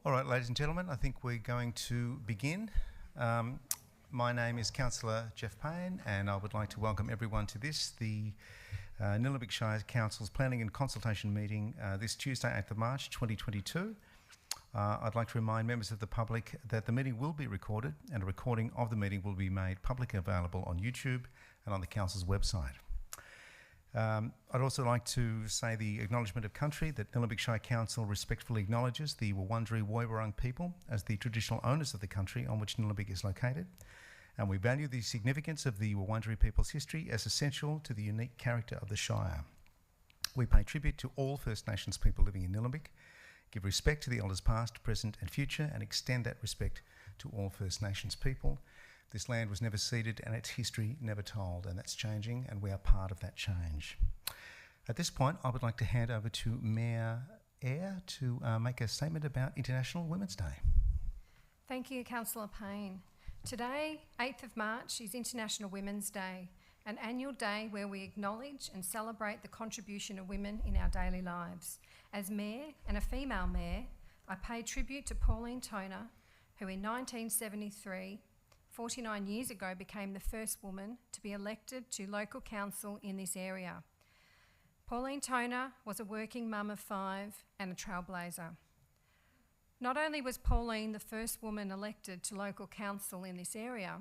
All right, ladies and gentlemen, I think we're going to begin. My name is Councillor Jeff Payne, and I would like to welcome everyone to the Nillumbik Shire Council's Planning and Consultation meeting this Tuesday, 8th of March 2022. I'd like to remind members of the public that the meeting will be recorded, and a recording of the meeting will be made publicly available on YouTube and on the Council's website. I'd also like to say the acknowledgement of country, that Nillumbik Shire Council respectfully acknowledges the Wurundjeri Woiwurrung people as the traditional owners of the country on which Nillumbik is located, and we value the significance of the Wurundjeri people's history as essential to the unique character of the Shire. We pay tribute to all First Nations people living in Nillumbik, give respect to the elders past, present and future, and extend that respect to all First Nations people. This land was never ceded and its history never told, and that's changing, and we are part of that change. At this point, I would like to hand over to Mayor Eyre to make a statement about International Women's Day. Thank you, Councillor Payne. Today, 8th of March, is International Women's Day, an annual day where we acknowledge and celebrate the contribution of women in our daily lives. As Mayor and a female Mayor, I pay tribute to Pauline Toner, who in 1973, 49 years ago, became the first woman to be elected to local council in this area. Pauline Toner was a working mum of 5 and a trailblazer. Not only was Pauline the first woman elected to local council in this area,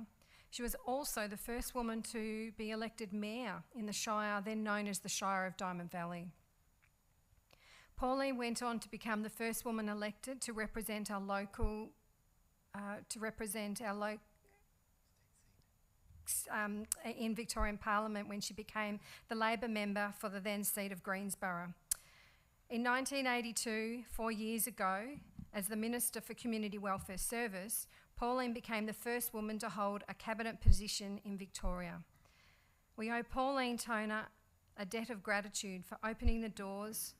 she was also the first woman to be elected mayor in the Shire, then known as the Shire of Diamond Valley. Pauline went on to become the first woman elected to represent our local in Victorian Parliament when she became the Labor member for the then seat of Greensborough. In 1982, 4 years ago, as the Minister for Community Welfare Service, Pauline became the first woman to hold a cabinet position in Victoria. We owe Pauline Toner a debt of gratitude for opening the doors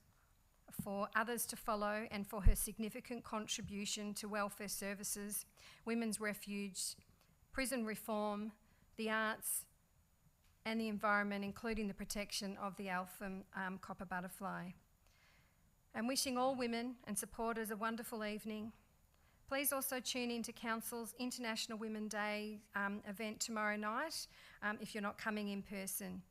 for others to follow and for her significant contribution to welfare services, women's refuge, prison reform, the arts and the environment, including the protection of the alpha copper butterfly. I'm wishing all women and supporters a wonderful evening. Please also tune in to Council's International Women's Day event tomorrow night if you're not coming in person.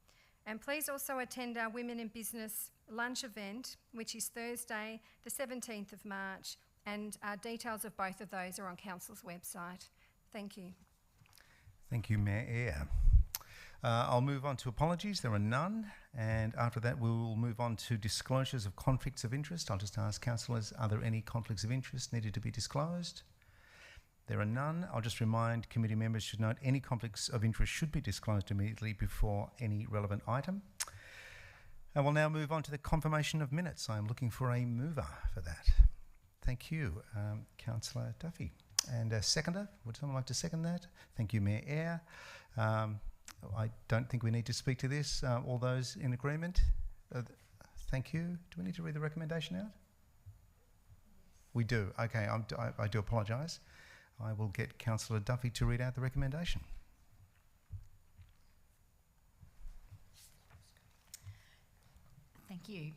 And please also attend our Women in Business lunch event, which is Thursday, the 17th of March, and details of both of those are on Council's website. Thank you. Thank you, Mayor Eyre. I'll move on to apologies. There are none. And after that, we will move on to disclosures of conflicts of interest. I'll just ask councillors, are there any conflicts of interest needed to be disclosed? There are none. I'll just remind committee members should note any conflicts of interest should be disclosed immediately before any relevant item. And we'll now move on to the confirmation of minutes. I'm looking for a mover for that. Thank you, Councillor Duffy. And a seconder, would someone like to second that? Thank you, Mayor Eyre. I don't think we need to speak to this. All those in agreement? Thank you. Do we need to read the recommendation out? We do. Okay, I do apologise. I will get Councillor Duffy to read out the recommendation. Thank you.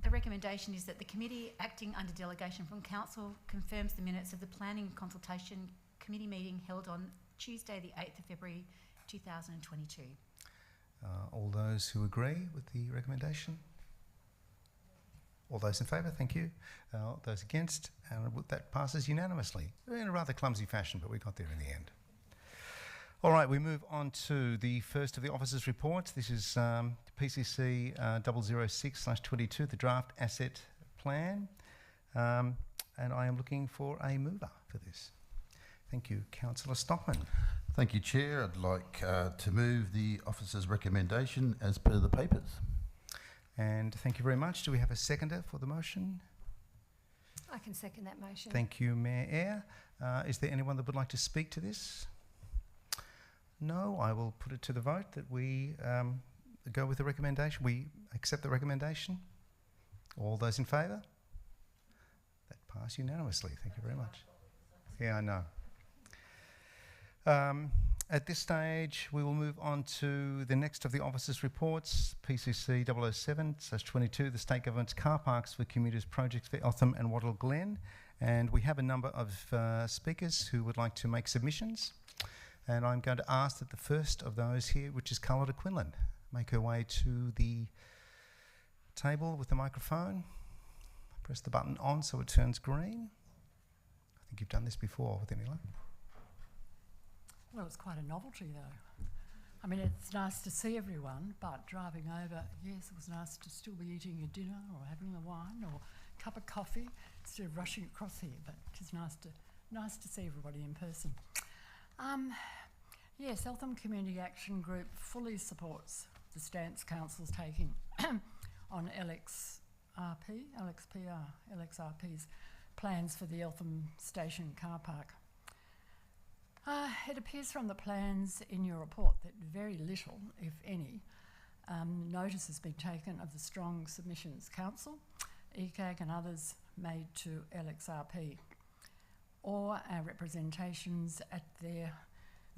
The recommendation is that the committee, acting under delegation from Council, confirms the minutes of the Planning Consultation Committee meeting held on Tuesday the 8th of February 2022. All those who agree with the recommendation? All those in favour, thank you. Those against, and that passes unanimously. In a rather clumsy fashion, but we got there in the end. All right, we move on to the first of the officers' reports. This is PCC 006/22, the draft asset plan. And I am looking for a mover for this. Thank you, Councillor Stockman. Thank you, Chair. I'd like to move the officer's recommendation as per the papers. And thank you very much. Do we have a seconder for the motion? I can second that motion. Thank you, Mayor Eyre. Is there anyone that would like to speak to this? No, I will put it to the vote that we go with the recommendation. We accept the recommendation. All those in favour? That passed unanimously. Thank you very much. Yeah, I know. At this stage, we will move on to the next of the officers' reports, PCC 007/22, the State Government's Car Parks for Commuters projects for Eltham and Wattle Glen. And we have a number of speakers who would like to make submissions. And I'm going to ask that the first of those here, which is Carlotta Quinlan, make her way to the table with the microphone. Press the button on so it turns green. I think you've done this before with Emila. Well, it's quite a novelty though. I mean, it's nice to see everyone, but driving over, yes, it was nice to still be eating your dinner or having a wine or a cup of coffee instead of rushing across here, but it is nice to see everybody in person. Yes, Eltham Community Action Group fully supports the stance Council's taking on LXRP's plans for the Eltham Station car park. It appears from the plans in your report that very little, if any, notice has been taken of the strong submissions Council, ECAG and others made to LXRP, or our representations at their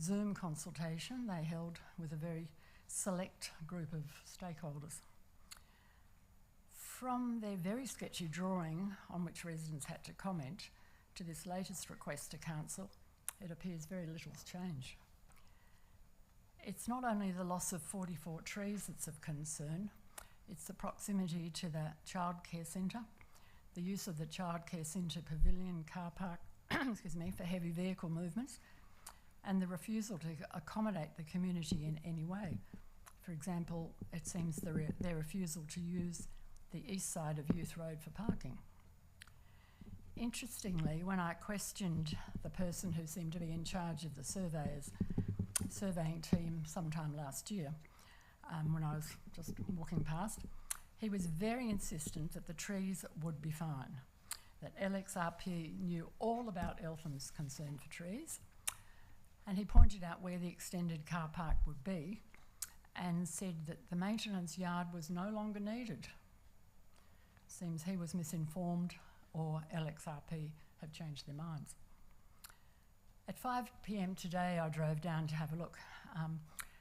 Zoom consultation they held with a very select group of stakeholders. From their very sketchy drawing on which residents had to comment to this latest request to Council, it appears very little's changed. It's not only the loss of 44 trees that's of concern, it's the proximity to the childcare centre, the use of the childcare centre pavilion car park for heavy vehicle movements, and the refusal to accommodate the community in any way. For example, it seems their refusal to use the east side of Youth Road for parking. Interestingly, when I questioned the person who seemed to be in charge of the surveying team sometime last year, when I was just walking past, he was very insistent that the trees would be fine, that LXRP knew all about Eltham's concern for trees, and he pointed out where the extended car park would be and said that the maintenance yard was no longer needed. Seems he was misinformed or LXRP have changed their minds. At 5 p.m. today, I drove down to have a look,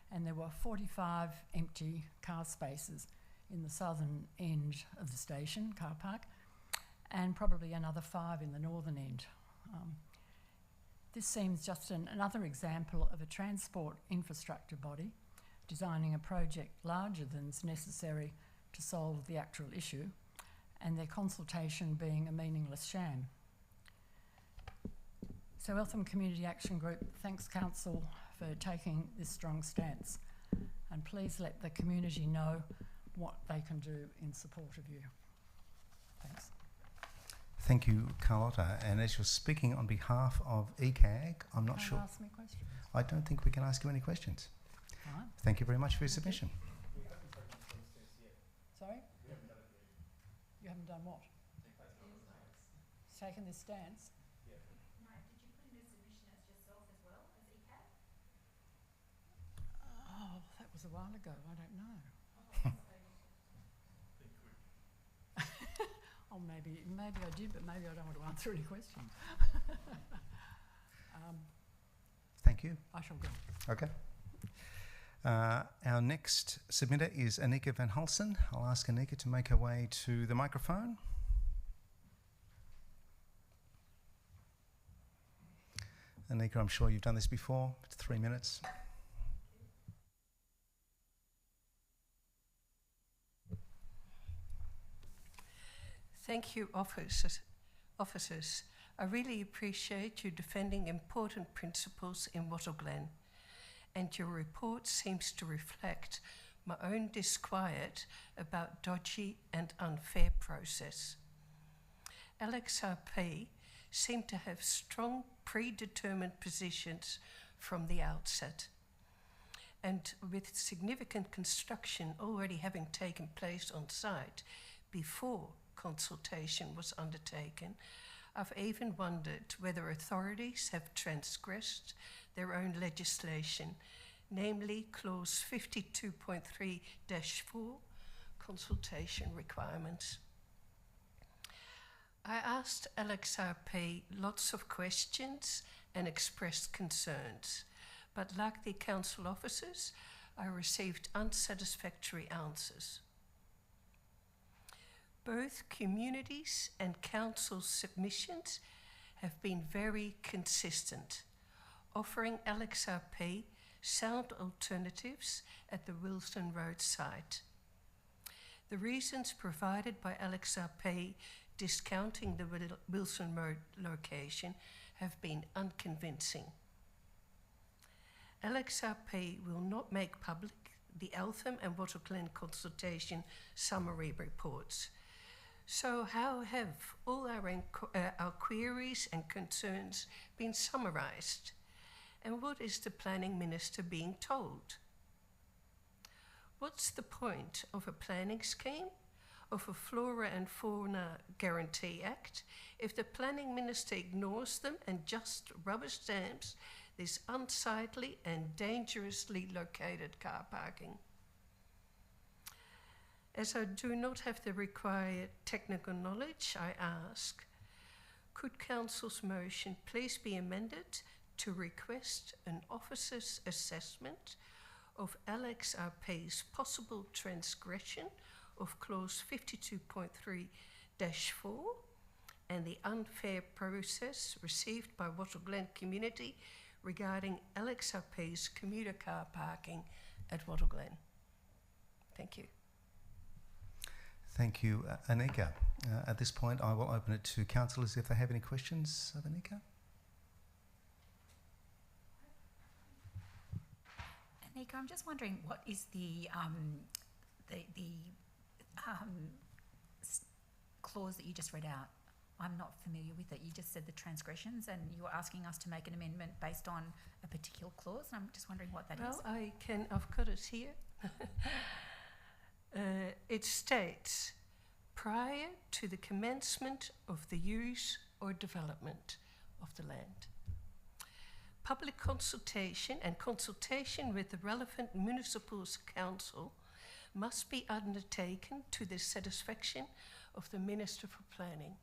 and there were 45 empty car spaces in the southern end of the station car park, and probably another 5 in the northern end. This seems just another example of a transport infrastructure body designing a project larger than is necessary to solve the actual issue, and their consultation being a meaningless sham. So Eltham Community Action Group thanks Council for taking this strong stance, and please let the community know what they can do in support of you. Thanks. Thank you, Carlotta. And as you're speaking on behalf of ECAG, I'm not sure. Ask me questions. I don't think we can ask you any questions. All right. Thank you very much for your submission. Sorry? You haven't done what? Taken this stance? No, did you put in a submission as yourself as well as ECAG? Oh, that was a while ago. I don't know. Oh, maybe I did, but maybe I don't want to answer any questions. Thank you. I shall go. Okay. Our next submitter is Anika van Hulsen. I'll ask Anika to make her way to the microphone. Anika, I'm sure you've done this before. It's 3 minutes. Thank you, officers. I really appreciate you defending important principles in Wattle Glen, and your report seems to reflect my own disquiet about dodgy and unfair process. LXRP seem to have strong predetermined positions from the outset, and with significant construction already having taken place on site before consultation was undertaken, I've even wondered whether authorities have transgressed their own legislation, namely clause 52.3-4, consultation requirements. I asked LXRP lots of questions and expressed concerns, but like the council officers, I received unsatisfactory answers. Both communities and council submissions have been very consistent, offering LXRP sound alternatives at the Wilson Road site. The reasons provided by LXRP discounting the Wilson Road location have been unconvincing. LXRP will not make public the Eltham and Wattle Glen consultation summary reports. So how have all our queries and concerns been summarised? And what is the Planning Minister being told? What's the point of a planning scheme, of a Flora and Fauna Guarantee Act, if the Planning Minister ignores them and just rubber stamps this unsightly and dangerously located car parking? As I do not have the required technical knowledge, I ask, could Council's motion please be amended to request an officer's assessment of LXRP's possible transgression of clause 52.3-4 and the unfair process received by Wattle Glen community regarding LXRP's commuter car parking at Wattle Glen? Thank you. Thank you, Anika. At this point, I will open it to councillors if they have any questions of Anika. Anika, I'm just wondering, what is the clause that you just read out? I'm not familiar with it. You just said the transgressions, and you were asking us to make an amendment based on a particular clause. And I'm just wondering what that is. Well, I've got it here. It states, prior to the commencement of the use or development of the land, public consultation and consultation with the relevant municipal council must be undertaken to the satisfaction of the Minister for Planning.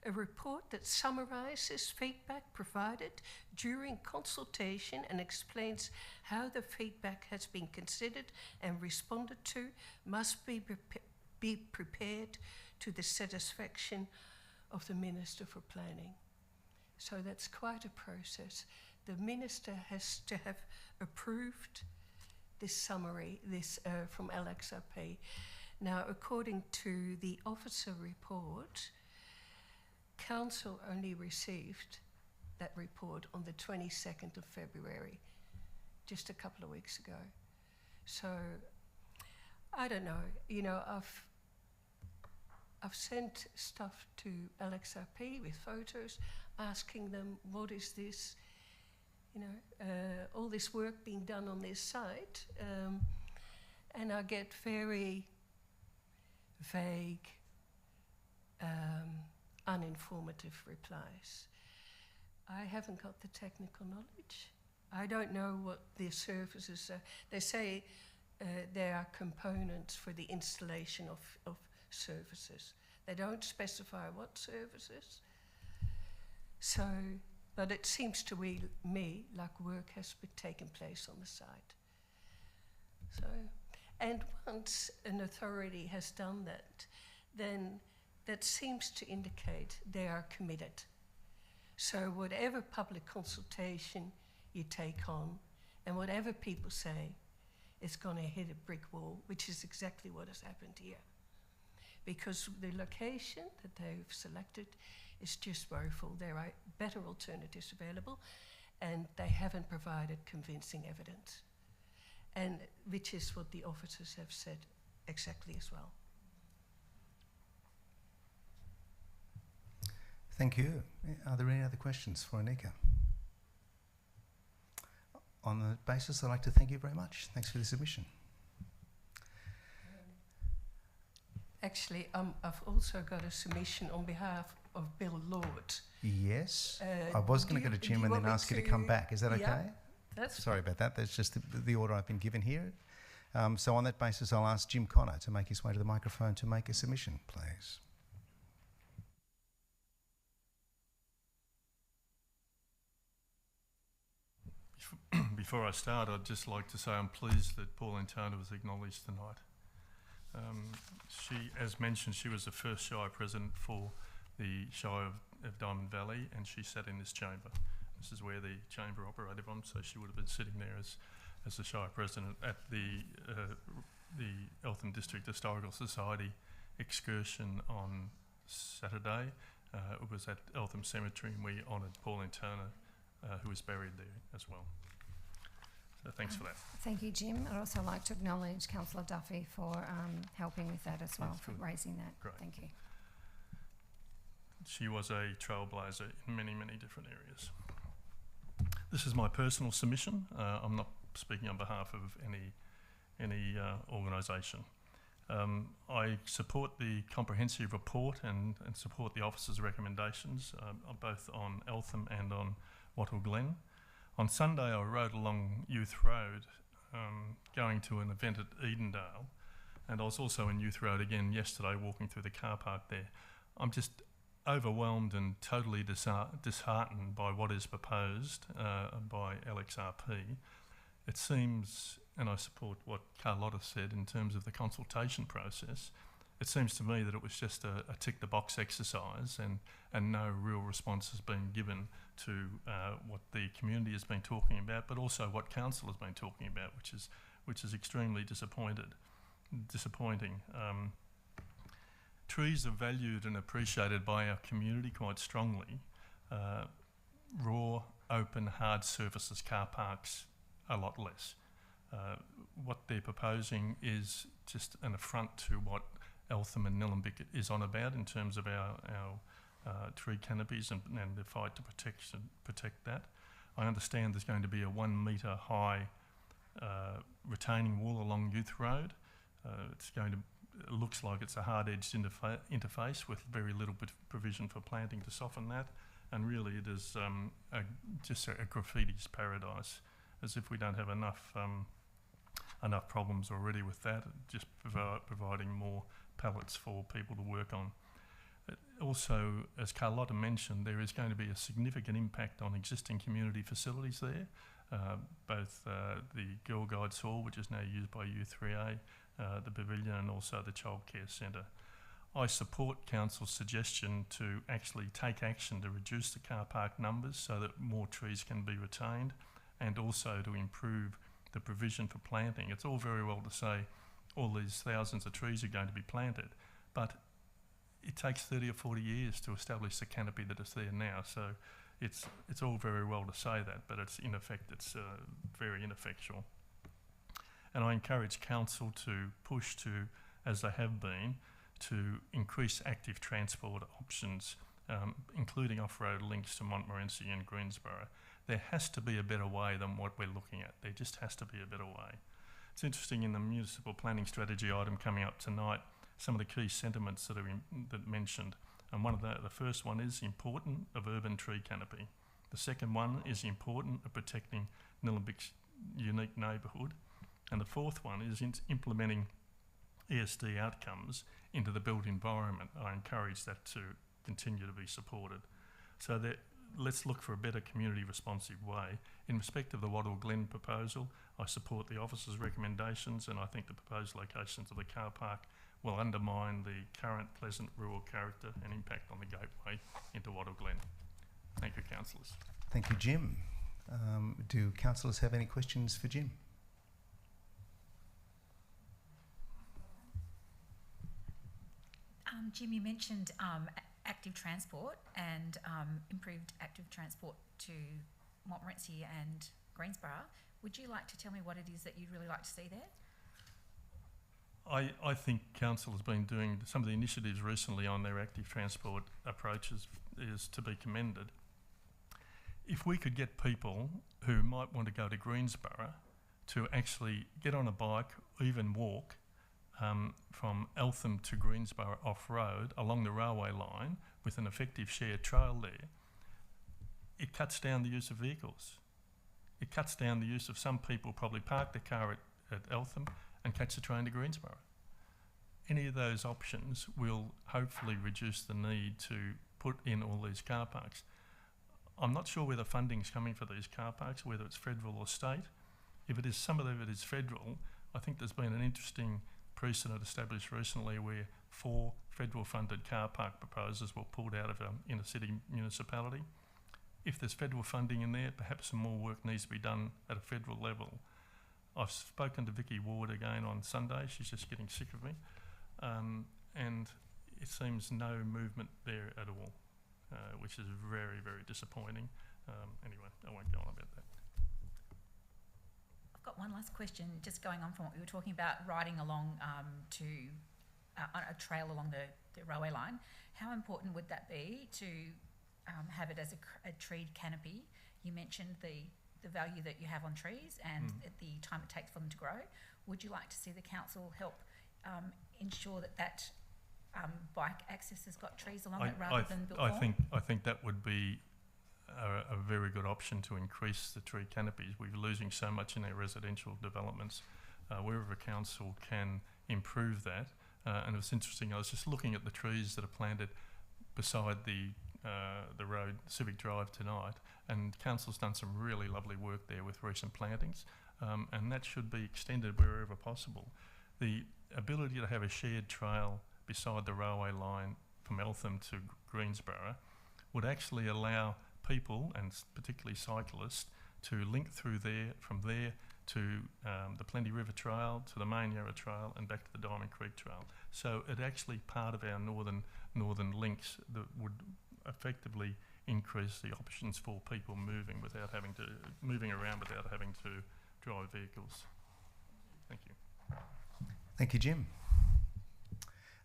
A report that summarises feedback provided during consultation and explains how the feedback has been considered and responded to must be prepared to the satisfaction of the Minister for Planning. So that's quite a process. The Minister has to have approved this summary, from LXRP. Now, according to the officer report, Council only received that report on the 22nd of February, just a couple of weeks ago. So, I don't know, you know, I've sent stuff to LXRP with photos, asking them, what is this, you know, all this work being done on this site, and I get very vague, uninformative replies. I haven't got the technical knowledge. I don't know what the services are. They say there are components for the installation of services. They don't specify what services. So, but it seems to me like work has been taking place on the site. So, and once an authority has done that, then that seems to indicate they are committed. So whatever public consultation you take on, and whatever people say, it's going to hit a brick wall, which is exactly what has happened here. Because the location that they've selected is just woeful. There are better alternatives available, and they haven't provided convincing evidence. And which is what the officers have said exactly as well. Thank you. Are there any other questions for Anika? On the basis, I'd like to thank you very much. Thanks for the submission. Actually, I've also got a submission on behalf of Bill Lord. Yes. I was going to go to Jim and then ask you to come back. Is that okay? That's Sorry about that. That's just the order I've been given here. So on that basis, I'll ask Jim Connor to make his way to the microphone to make a submission, please. Before I start, I'd just like to say I'm pleased that Pauline Turner was acknowledged tonight. She, as mentioned, she was the first Shire President for the Shire of Diamond Valley, and she sat in this chamber. This is where the chamber operated from, so she would have been sitting there as the Shire President at the Eltham District Historical Society excursion on Saturday. It was at Eltham Cemetery, and we honoured Pauline Turner, who was buried there as well. So thanks for that. Thank you, Jim. I'd also like to acknowledge Councillor Duffy for helping with that as well, That's for good. raising that. Great. Thank you. She was a trailblazer in many, many different areas. This is my personal submission. I'm not speaking on behalf of any organisation. I support the comprehensive report and support the officer's recommendations, both on Eltham and on Wattle Glen. On Sunday, I rode along Youth Road, going to an event at Edendale, and I was also in Youth Road again yesterday, walking through the car park there. I'm just overwhelmed and totally disheartened by what is proposed by LXRP. It seems, and I support what Carlotta said in terms of the consultation process, it seems to me that it was just a tick-the-box exercise and no real response has been given to what the community has been talking about, but also what council has been talking about, which is extremely disappointing. Trees are valued and appreciated by our community quite strongly. Raw, open, hard surfaces, car parks, a lot less. What they're proposing is just an affront to what Eltham and Nillumbik is on about in terms of our tree canopies and the fight to protect that. I understand there's going to be a 1 metre high retaining wall along Youth Road. It looks like it's a hard-edged interface with very little provision for planting to soften that, and really it is just a graffiti's paradise, as if we don't have enough problems already with that, just providing more pallets for people to work on. Also, as Carlotta mentioned, there is going to be a significant impact on existing community facilities there, both the Girl Guides Hall, which is now used by U3A, the pavilion, and also the childcare centre. I support Council's suggestion to actually take action to reduce the car park numbers so that more trees can be retained, and also to improve the provision for planting. It's all very well to say all these thousands of trees are going to be planted, but it takes 30 or 40 years to establish the canopy that is there now. So it's all very well to say that, but it's in effect, it's very ineffectual. And I encourage Council to push to, as they have been, to increase active transport options, including off-road links to Montmorency and Greensborough. There has to be a better way than what we're looking at. There just has to be a better way. It's interesting, in the municipal planning strategy item coming up tonight, some of the key sentiments that are mentioned. And one of the first one is important of urban tree canopy. The second one is important of protecting Nillumbik's unique neighbourhood. And the fourth one is implementing ESD outcomes into the built environment. I encourage that to continue to be supported. So that let's look for a better community responsive way. In respect of the Wattle Glen proposal, I support the officer's recommendations, and I think the proposed locations of the car park will undermine the current pleasant rural character and impact on the gateway into Wattle Glen. Thank you, councillors. Thank you, Jim. Do councillors have any questions for Jim? Jim, you mentioned active transport and improved active transport to Montmorency and Greensborough. Would you like to tell me what it is that you'd really like to see there? I think Council has been doing some of the initiatives recently on their active transport approaches is to be commended. If we could get people who might want to go to Greensborough to actually get on a bike or even walk from Eltham to Greensborough off-road along the railway line with an effective shared trail there, it cuts down the use of vehicles. It cuts down the use of some people probably park their car at Eltham and catch the train to Greensborough. Any of those options will hopefully reduce the need to put in all these car parks. I'm not sure where the funding's coming for these car parks, whether it's federal or state. If it is, some of it is federal, I think there's been an interesting precedent established recently where 4 federal funded car park proposals were pulled out of an inner city municipality. If there's federal funding in there, perhaps some more work needs to be done at a federal level. I've spoken to Vicky Ward again on Sunday. She's just getting sick of me. And it seems no movement there at all, which is very, very disappointing. Anyway, I won't go on about that. I've got one last question, just going on from what we were talking about, riding along on a trail along the railway line. How important would that be to have it as a treed canopy? You mentioned the value that you have on trees and the time it takes for them to grow. Would you like to see the council help ensure that bike access has got trees along it rather than built on? I think that would be a very good option to increase the tree canopies. We're losing so much in our residential developments. Wherever council can improve that, and it was interesting, I was just looking at the trees that are planted beside the road, Civic Drive tonight, and council's done some really lovely work there with recent plantings, and that should be extended wherever possible. The ability to have a shared trail beside the railway line from Eltham to Greensborough would actually allow people, and particularly cyclists, to link through there, from there to the Plenty River Trail, to the Main Yarra Trail, and back to the Diamond Creek Trail. So it actually part of our northern links that would effectively increase the options for people moving around without having to drive vehicles. Thank you. Thank you, Jim.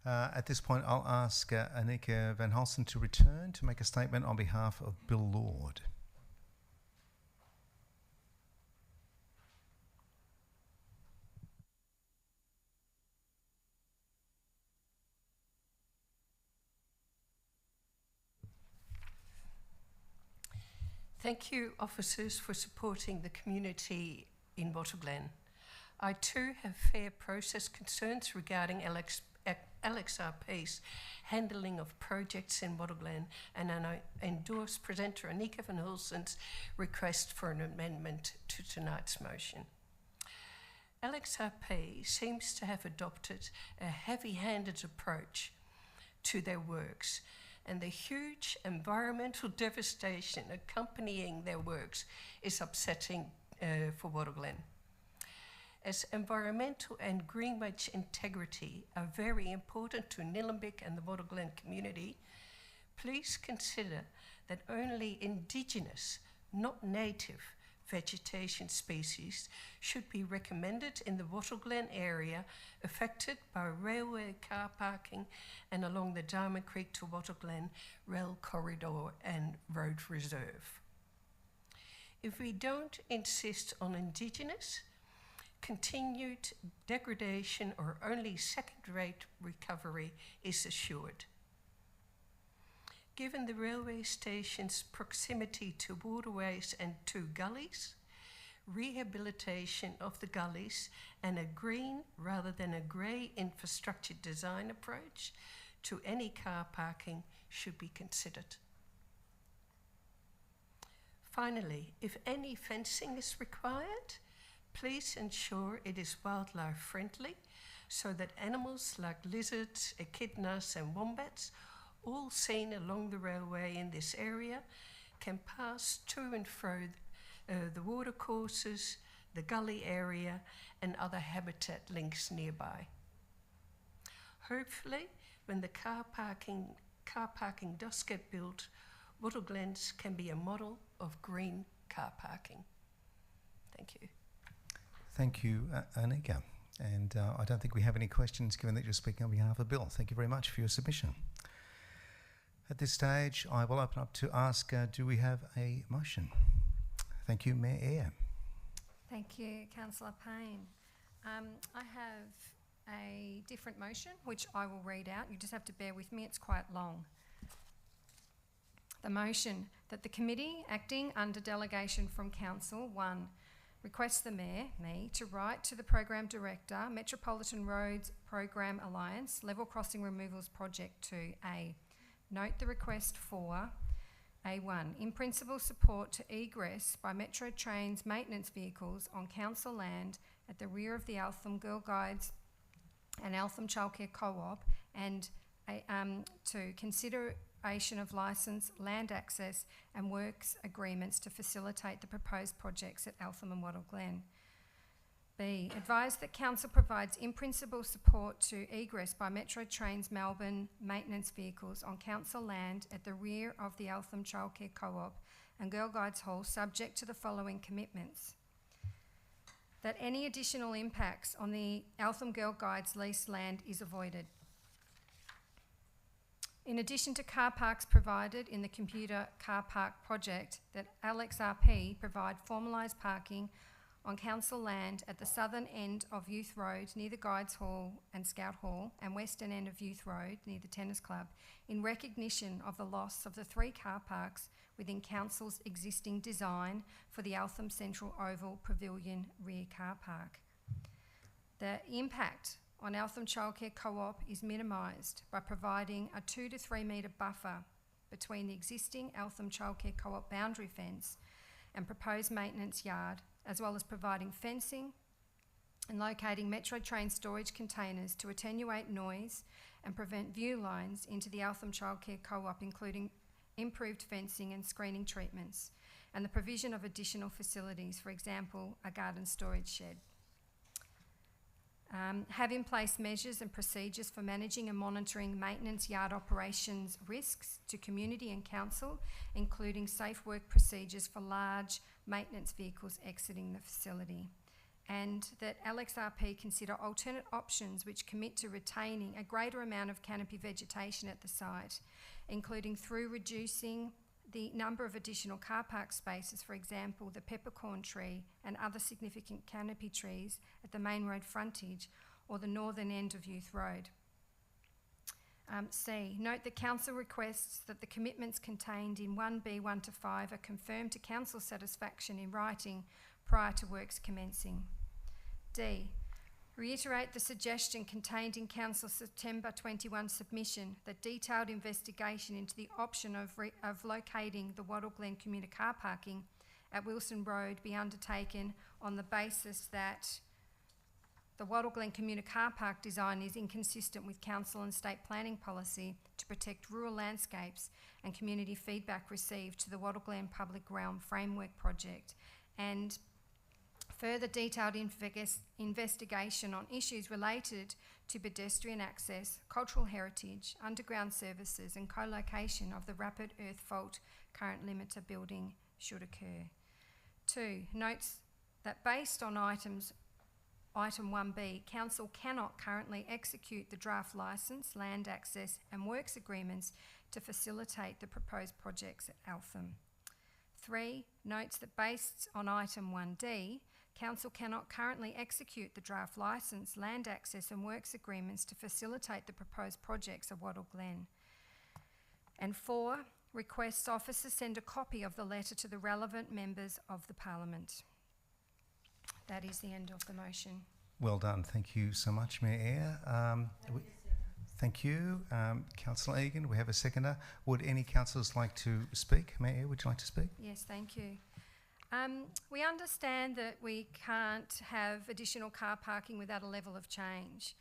At this point, I'll ask Anika Van Holsten to return to make a statement on behalf of Bill Lord. Thank you, officers, for supporting the community in Waterglen. I too have fair process concerns regarding LXRP's handling of projects in Waterglen, and I endorse presenter Anika Van Holsten's request for an amendment to tonight's motion. LXRP seems to have adopted a heavy-handed approach to their works, and the huge environmental devastation accompanying their works is upsetting for Waterglen. As environmental and greenway integrity are very important to Nillumbik and the Waterglen community, please consider that only indigenous, not native, vegetation species should be recommended in the Waterglen area affected by railway car parking and along the Diamond Creek to Waterglen rail corridor and road reserve. If we don't insist on indigenous, continued degradation or only second-rate recovery is assured. Given the railway station's proximity to waterways and to gullies, rehabilitation of the gullies and a green rather than a grey infrastructure design approach to any car parking should be considered. Finally, if any fencing is required, please ensure it is wildlife friendly so that animals like lizards, echidnas and wombats, all seen along the railway in this area, can pass to and fro the watercourses, the gully area and other habitat links nearby. Hopefully, when the car parking does get built, Waterglens can be a model of green car parking. Thank you. Thank you, Anika. And I don't think we have any questions, given that you're speaking on behalf of Bill. Thank you very much for your submission. At this stage, I will open up to ask, do we have a motion? Thank you, Mayor Eyre. Thank you, Councillor Payne. I have a different motion, which I will read out. You just have to bear with me, it's quite long. The motion that the committee, acting under delegation from Council, 1, requests the Mayor, me, to write to the Program Director, Metropolitan Roads Program Alliance, Level Crossing Removals Project 2A. Note the request for A1, in principle support to egress by Metro Trains maintenance vehicles on council land at the rear of the Eltham Girl Guides and Eltham Childcare Co-op, and to consideration of licence, land access and works agreements to facilitate the proposed projects at Eltham and Wattle Glen. B, advise that council provides in principle support to egress by Metro Trains Melbourne maintenance vehicles on council land at the rear of the Eltham Childcare Co-op and Girl Guides Hall, subject to the following commitments: that any additional impacts on the Eltham Girl Guides leased land is avoided. In addition to car parks provided in the computer car park project, that LXRP provide formalised parking on council land at the southern end of Youth Road near the Guides Hall and Scout Hall, and western end of Youth Road near the Tennis Club, in recognition of the loss of the 3 car parks within council's existing design for the Eltham Central Oval Pavilion rear car park. The impact on Eltham Childcare Co-op is minimised by providing a 2 to 3 metre buffer between the existing Eltham Childcare Co-op boundary fence and proposed maintenance yard, as well as providing fencing and locating Metro Train storage containers to attenuate noise and prevent view lines into the Eltham Childcare Co-op, including improved fencing and screening treatments, and the provision of additional facilities, for example, a garden storage shed. Have in place measures and procedures for managing and monitoring maintenance yard operations risks to community and council, including safe work procedures for large maintenance vehicles exiting the facility. And that LXRP consider alternate options which commit to retaining a greater amount of canopy vegetation at the site, including through reducing the number of additional car park spaces, for example, the peppercorn tree and other significant canopy trees at the main road frontage or the northern end of Youth Road. C, note that council requests that the commitments contained in 1B 1 to 5 are confirmed to council satisfaction in writing prior to works commencing. D, reiterate the suggestion contained in Council's September 21 submission that detailed investigation into the option of locating the Wattle Glen commuter car parking at Wilson Road be undertaken on the basis that the Wattle Glen commuter car park design is inconsistent with council and state planning policy to protect rural landscapes and community feedback received to the Wattle Glen Public Realm Framework Project, and further detailed investigation on issues related to pedestrian access, cultural heritage, underground services and co-location of the rapid earth fault current limiter building should occur. 2, notes that based on Item 1B, Council cannot currently execute the draft licence, land access and works agreements to facilitate the proposed projects at Eltham. 3, notes that based on Item 1D, Council cannot currently execute the draft licence, land access and works agreements to facilitate the proposed projects of Wattle Glen. And 4, requests officers send a copy of the letter to the relevant members of the Parliament. That is the end of the motion. Well done. Thank you so much, Mayor Eyre. Thank you. Councillor Egan, we have a seconder. Would any councillors like to speak? Mayor Eyre, would you like to speak? Yes, thank you. We understand that we can't have additional car parking without a level of change,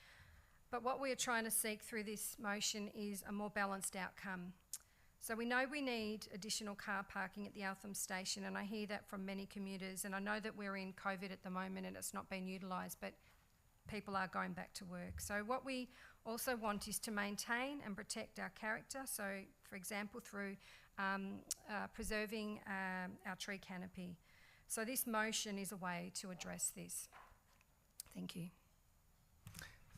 but what we are trying to seek through this motion is a more balanced outcome. So we know we need additional car parking at the Eltham station, and I hear that from many commuters, and I know that we're in COVID at the moment and it's not been utilised, but people are going back to work. So what we also want is to maintain and protect our character, so for example through preserving our tree canopy. So this motion is a way to address this. Thank you.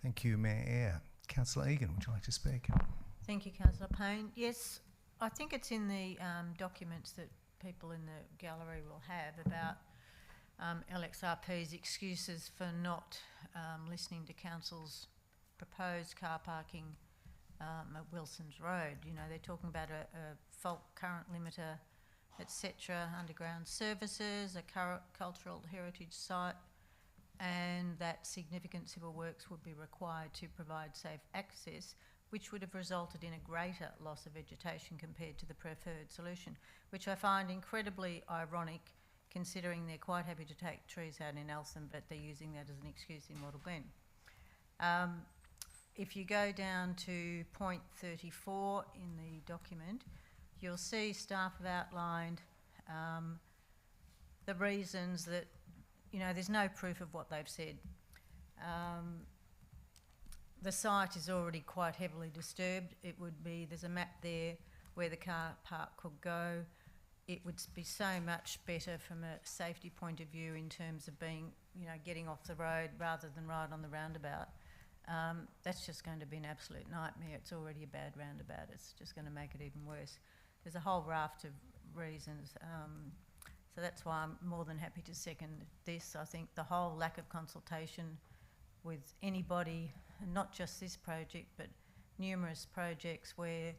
Thank you, Mayor Eyre. Councillor Egan, would you like to speak? Thank you, Councillor Payne. Yes, I think it's in the documents that people in the gallery will have about LXRP's excuses for not listening to Council's proposed car parking at Wilson's Road. You know, they're talking about a fault current limiter, etc., underground services, a cultural heritage site, and that significant civil works would be required to provide safe access, which would have resulted in a greater loss of vegetation compared to the preferred solution, which I find incredibly ironic considering they're quite happy to take trees out in Eltham, but they're using that as an excuse in Wattle Glen. If you go down to point 34 in the document, you'll see staff have outlined the reasons that, you know, there's no proof of what they've said. The site is already quite heavily disturbed. It would be, there's a map there where the car park could go. It would be so much better from a safety point of view in terms of being, you know, getting off the road rather than right on the roundabout. That's just going to be an absolute nightmare. It's already a bad roundabout. It's just going to make it even worse. There's a whole raft of reasons. So that's why I'm more than happy to second this. I think the whole lack of consultation with anybody, and not just this project, but numerous projects where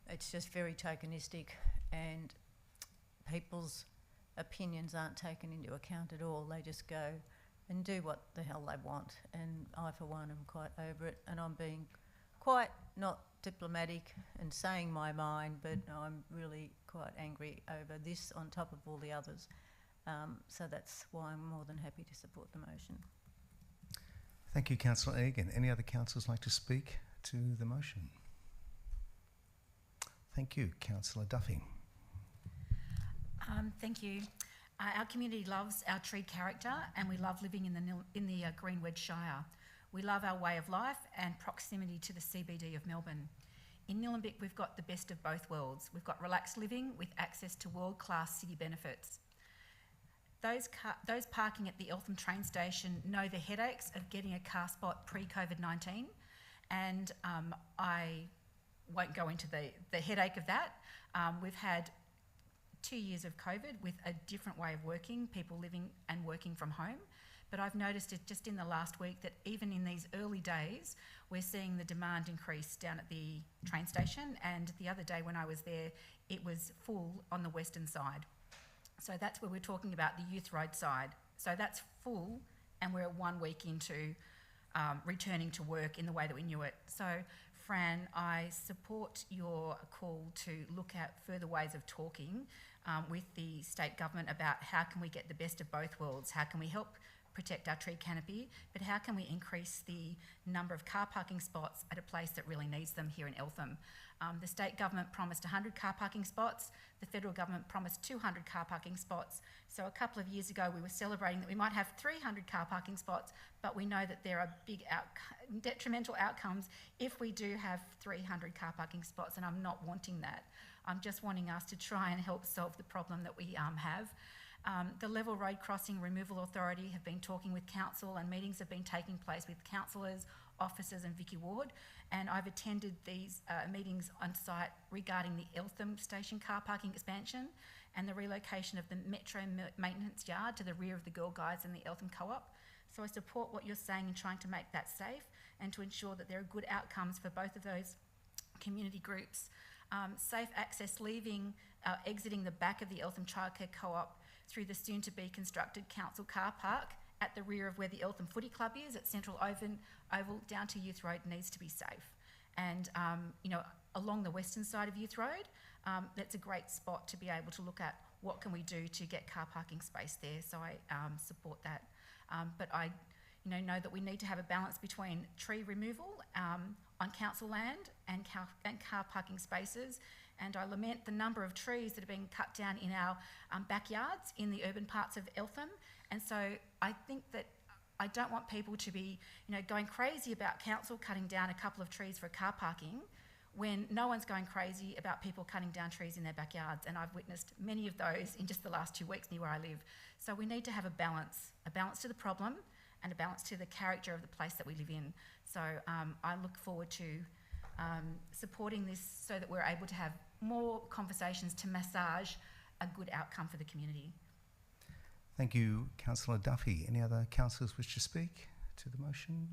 it's just very tokenistic and people's opinions aren't taken into account at all. They just go and do what the hell they want. And I, for one, am quite over it. And I'm being quite not diplomatic and saying my mind, but I'm really quite angry over this on top of all the others. So that's why I'm more than happy to support the motion. Thank you, Councillor Egan. Any other councillors like to speak to the motion? Thank you, Councillor Duffy. Thank you. Our community loves our tree character, and we love living in the Greenwood Shire. We love our way of life and proximity to the CBD of Melbourne. In Nillumbik, we've got the best of both worlds. We've got relaxed living with access to world-class city benefits. Those parking at the Eltham train station know the headaches of getting a car spot pre-COVID-19, and I won't go into the headache of that. We've had 2 years of COVID with a different way of working, people living and working from home. But I've noticed it just in the last week that even in these early days, we're seeing the demand increase down at the train station. And the other day when I was there, it was full on the western side. So that's where we're talking about the Youth Road side. So that's full, and we're 1 week into returning to work in the way that we knew it. So Fran, I support your call to look at further ways of talking with the state government about how can we get the best of both worlds, how can we help protect our tree canopy, but how can we increase the number of car parking spots at a place that really needs them here in Eltham. The state government promised 100 car parking spots, the federal government promised 200 car parking spots. So a couple of years ago we were celebrating that we might have 300 car parking spots, but we know that there are big detrimental outcomes if we do have 300 car parking spots, and I'm not wanting that. I'm just wanting us to try and help solve the problem that we have. The Level Road Crossing Removal Authority have been talking with council, and meetings have been taking place with councillors, officers and Vicky Ward, and I've attended these meetings on site regarding the Eltham station car parking expansion and the relocation of the Metro maintenance yard to the rear of the Girl Guides and the Eltham Co-op. So I support what you're saying in trying to make that safe and to ensure that there are good outcomes for both of those community groups. Safe access exiting the back of the Eltham Childcare Co-op through the soon-to-be constructed council car park at the rear of where the Eltham Footy Club is, at Central Oval down to Youth Road, needs to be safe. And, you know, along the western side of Youth Road, that's a great spot to be able to look at what can we do to get car parking space there. So I support that. But I know that we need to have a balance between tree removal on council land and car parking spaces. And I lament the number of trees that are being cut down in our backyards in the urban parts of Eltham. And so I think that I don't want people to be, going crazy about council cutting down a couple of trees for car parking when no one's going crazy about people cutting down trees in their backyards. And I've witnessed many of those in just the last 2 weeks near where I live. So we need to have a balance to the problem and a balance to the character of the place that we live in. So I look forward to supporting this so that we're able to have more conversations to massage a good outcome for the community. Thank you, Councillor Duffy. Any other councillors wish to speak to the motion?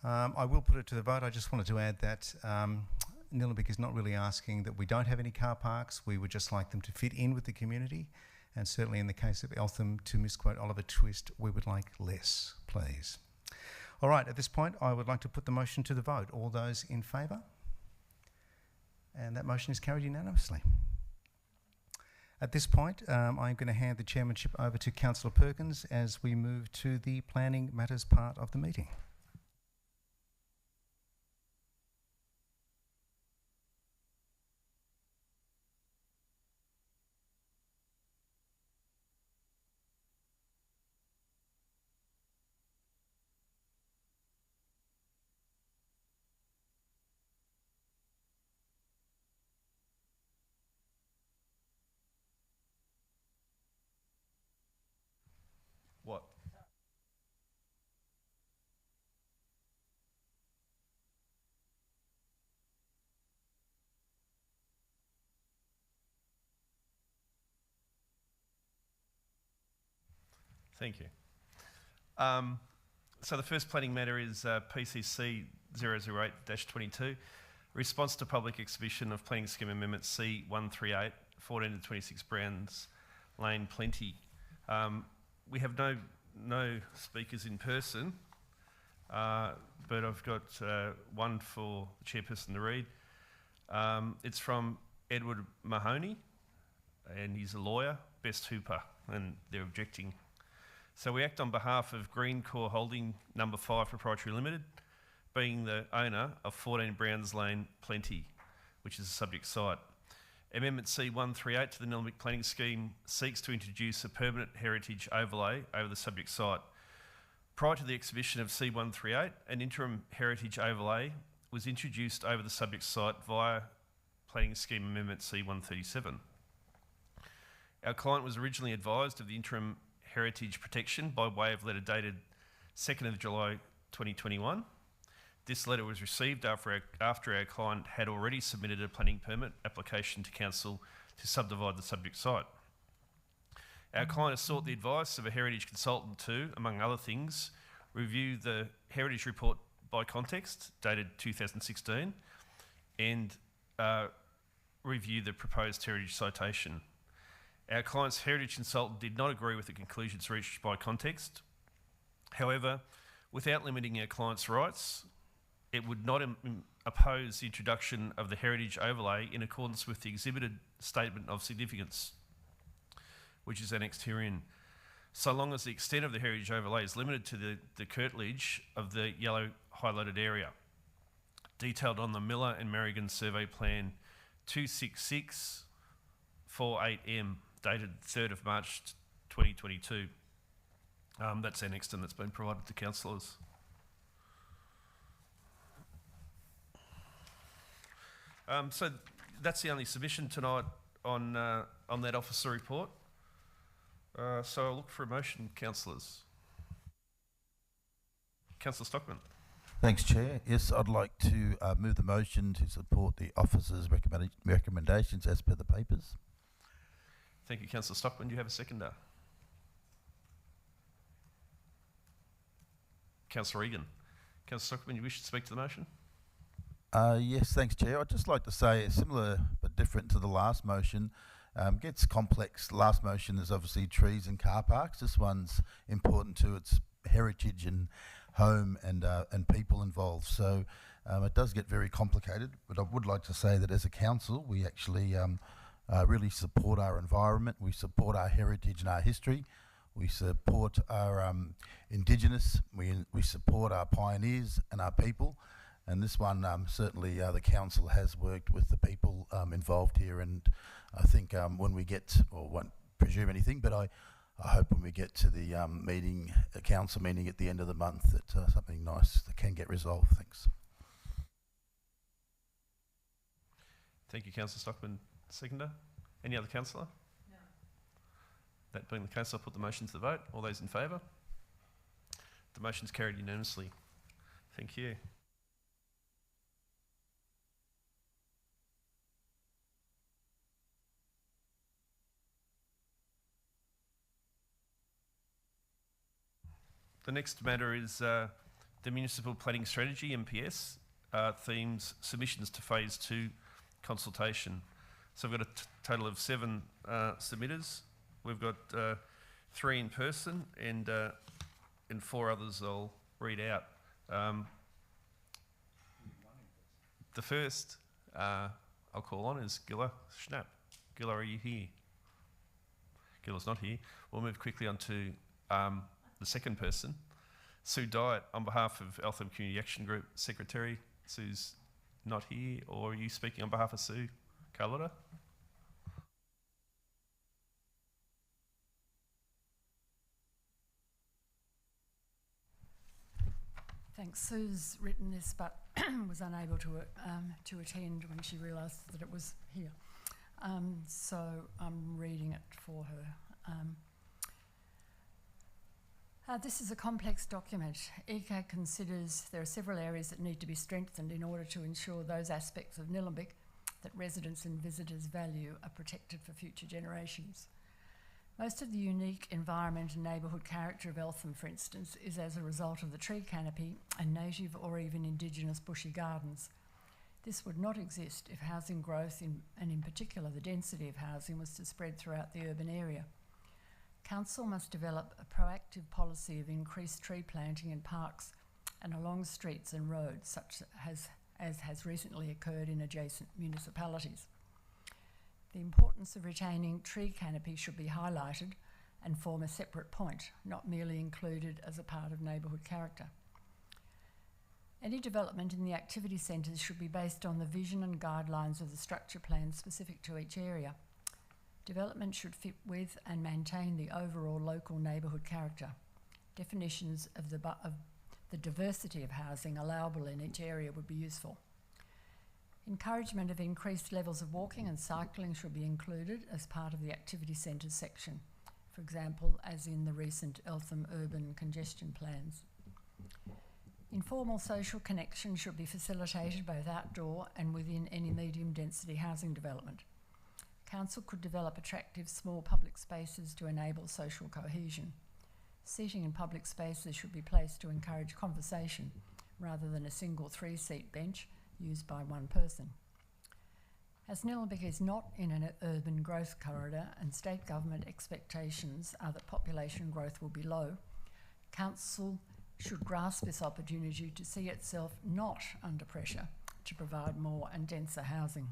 I will put it to the vote. I just wanted to add that Nillumbik is not really asking that we don't have any car parks. We would just like them to fit in with the community. And certainly in the case of Eltham, to misquote Oliver Twist, we would like less, please. All right, at this point, I would like to put the motion to the vote. All those in favour? And that motion is carried unanimously. At this point, I'm going to hand the chairmanship over to Councillor Perkins as we move to the planning matters part of the meeting. What? Thank you. So the first planning matter is PCC 008-22, response to public exhibition of planning scheme amendment C138, 14 to 26 Browns Lane, Plenty. We have no speakers in person, but I've got one for the chairperson to read. It's from Edward Mahoney, and he's a lawyer, Best Hooper, and they're objecting. So we act on behalf of Green Core Holding No. 5 Proprietary Limited, being the owner of 14 Browns Lane, Plenty, which is the subject site. Amendment C138 to the Nanomcleaning Planning Scheme seeks to introduce a permanent heritage overlay over the subject site. Prior to the exhibition of C138, an interim heritage overlay was introduced over the subject site via Planning Scheme Amendment C137. Our client was originally advised of the interim heritage protection by way of letter dated 2nd of July 2021. This letter was received after our client had already submitted a planning permit application to council to subdivide the subject site. Our client has sought the advice of a heritage consultant to, among other things, review the heritage report by context, dated 2016, and review the proposed heritage citation. Our client's heritage consultant did not agree with the conclusions reached by context. However, without limiting our client's rights, it would not oppose the introduction of the heritage overlay in accordance with the exhibited statement of significance, which is annexed herein, so long as the extent of the heritage overlay is limited to the curtilage of the yellow highlighted area, detailed on the Miller and Merrigan Survey Plan 26648M, dated 3rd of March 2022. That's annexed and that's been provided to councillors. So that's the only submission tonight on that officer report. So I'll look for a motion, councillors. Councillor Stockman. Thanks, Chair. Yes, I'd like to move the motion to support the officer's recommendations as per the papers. Thank you, Councillor Stockman. Do you have a seconder? Councillor Egan. Councillor Stockman, you wish to speak to the motion? Yes, thanks, Chair. I'd just like to say, similar but different to the last motion, gets complex. The last motion is obviously trees and car parks. This one's important to its heritage and home and people involved. So it does get very complicated, but I would like to say that as a council, we actually really support our environment, we support our heritage and our history, we support our Indigenous, we support our pioneers and our people. And this one, certainly the council has worked with the people involved here, and I think when we get, or won't presume anything, but I hope when we get to the council meeting at the end of the month, that something nice that can get resolved. Thanks. Thank you, Councillor Stockman. Seconder? Any other councillor? No. That being the case, I'll put the motion to the vote. All those in favour? The motion's carried unanimously. Thank you. The next matter is the Municipal Planning Strategy, MPS, themes, submissions to Phase 2 consultation. So we've got a total of 7 submitters. We've got 3 in person and 4 others I'll read out. The first I'll call on is Gilla Schnapp. Gilla, are you here? Gilla's not here. We'll move quickly on to the second person, Sue Dyatt, on behalf of Eltham Community Action Group Secretary. Sue's not here, or are you speaking on behalf of Sue? Carlotta? Thanks. Sue's written this, but was unable to attend when she realised that it was here. So I'm reading it for her. This is a complex document. ECA considers there are several areas that need to be strengthened in order to ensure those aspects of Nillumbik that residents and visitors value are protected for future generations. Most of the unique environment and neighbourhood character of Eltham, for instance, is as a result of the tree canopy and native or even indigenous bushy gardens. This would not exist if housing growth, and in particular the density of housing, was to spread throughout the urban area. Council must develop a proactive policy of increased tree planting in parks and along streets and roads, such as has recently occurred in adjacent municipalities. The importance of retaining tree canopy should be highlighted and form a separate point, not merely included as a part of neighbourhood character. Any development in the activity centres should be based on the vision and guidelines of the structure plan specific to each area. Development should fit with and maintain the overall local neighbourhood character. Definitions of the diversity of housing allowable in each area would be useful. Encouragement of increased levels of walking and cycling should be included as part of the activity centres section, for example, as in the recent Eltham urban congestion plans. Informal social connection should be facilitated both outdoor and within any medium density housing development. Council could develop attractive small public spaces to enable social cohesion. Seating in public spaces should be placed to encourage conversation rather than a single 3-seat bench used by one person. As Nillumbik is not in an urban growth corridor and state government expectations are that population growth will be low, Council should grasp this opportunity to see itself not under pressure to provide more and denser housing.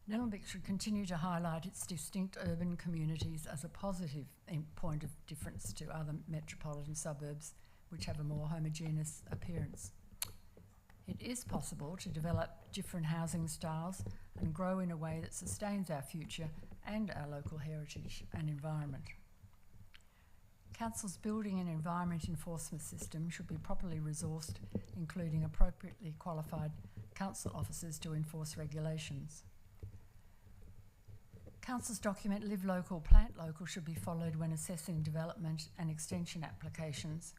Nillumbik should continue to highlight its distinct urban communities as a positive point of difference to other metropolitan suburbs which have a more homogeneous appearance. It is possible to develop different housing styles and grow in a way that sustains our future and our local heritage and environment. Council's building and environment enforcement system should be properly resourced, including appropriately qualified council officers to enforce regulations. Council's document Live Local, Plant Local should be followed when assessing development and extension applications.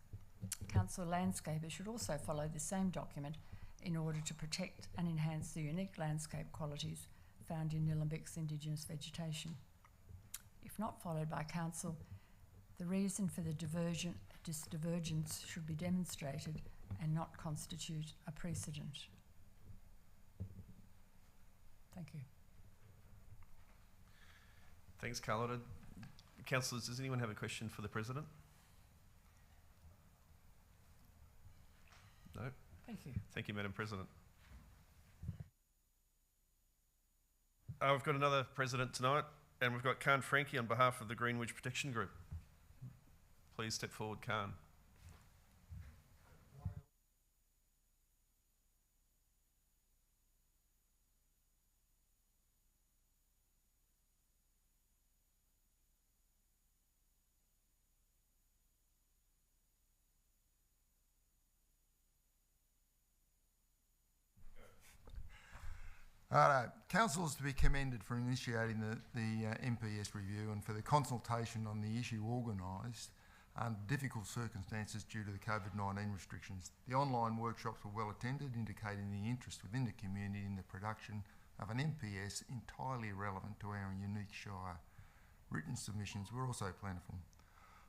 Council landscapers should also follow the same document in order to protect and enhance the unique landscape qualities found in Nillumbik's Indigenous vegetation. If not followed by Council, the reason for the divergence should be demonstrated and not constitute a precedent. Thank you. Thanks, Carlotta. Councillors, does anyone have a question for the President? No? Thank you. Thank you, Madam President. We've got another President tonight, and we've got Khan Frankie on behalf of the Greenwich Protection Group. Please step forward, Khan. Council is to be commended for initiating the MPS review and for the consultation on the issue organised under difficult circumstances due to the COVID-19 restrictions. The online workshops were well attended, indicating the interest within the community in the production of an MPS entirely relevant to our unique shire. Written submissions were also plentiful.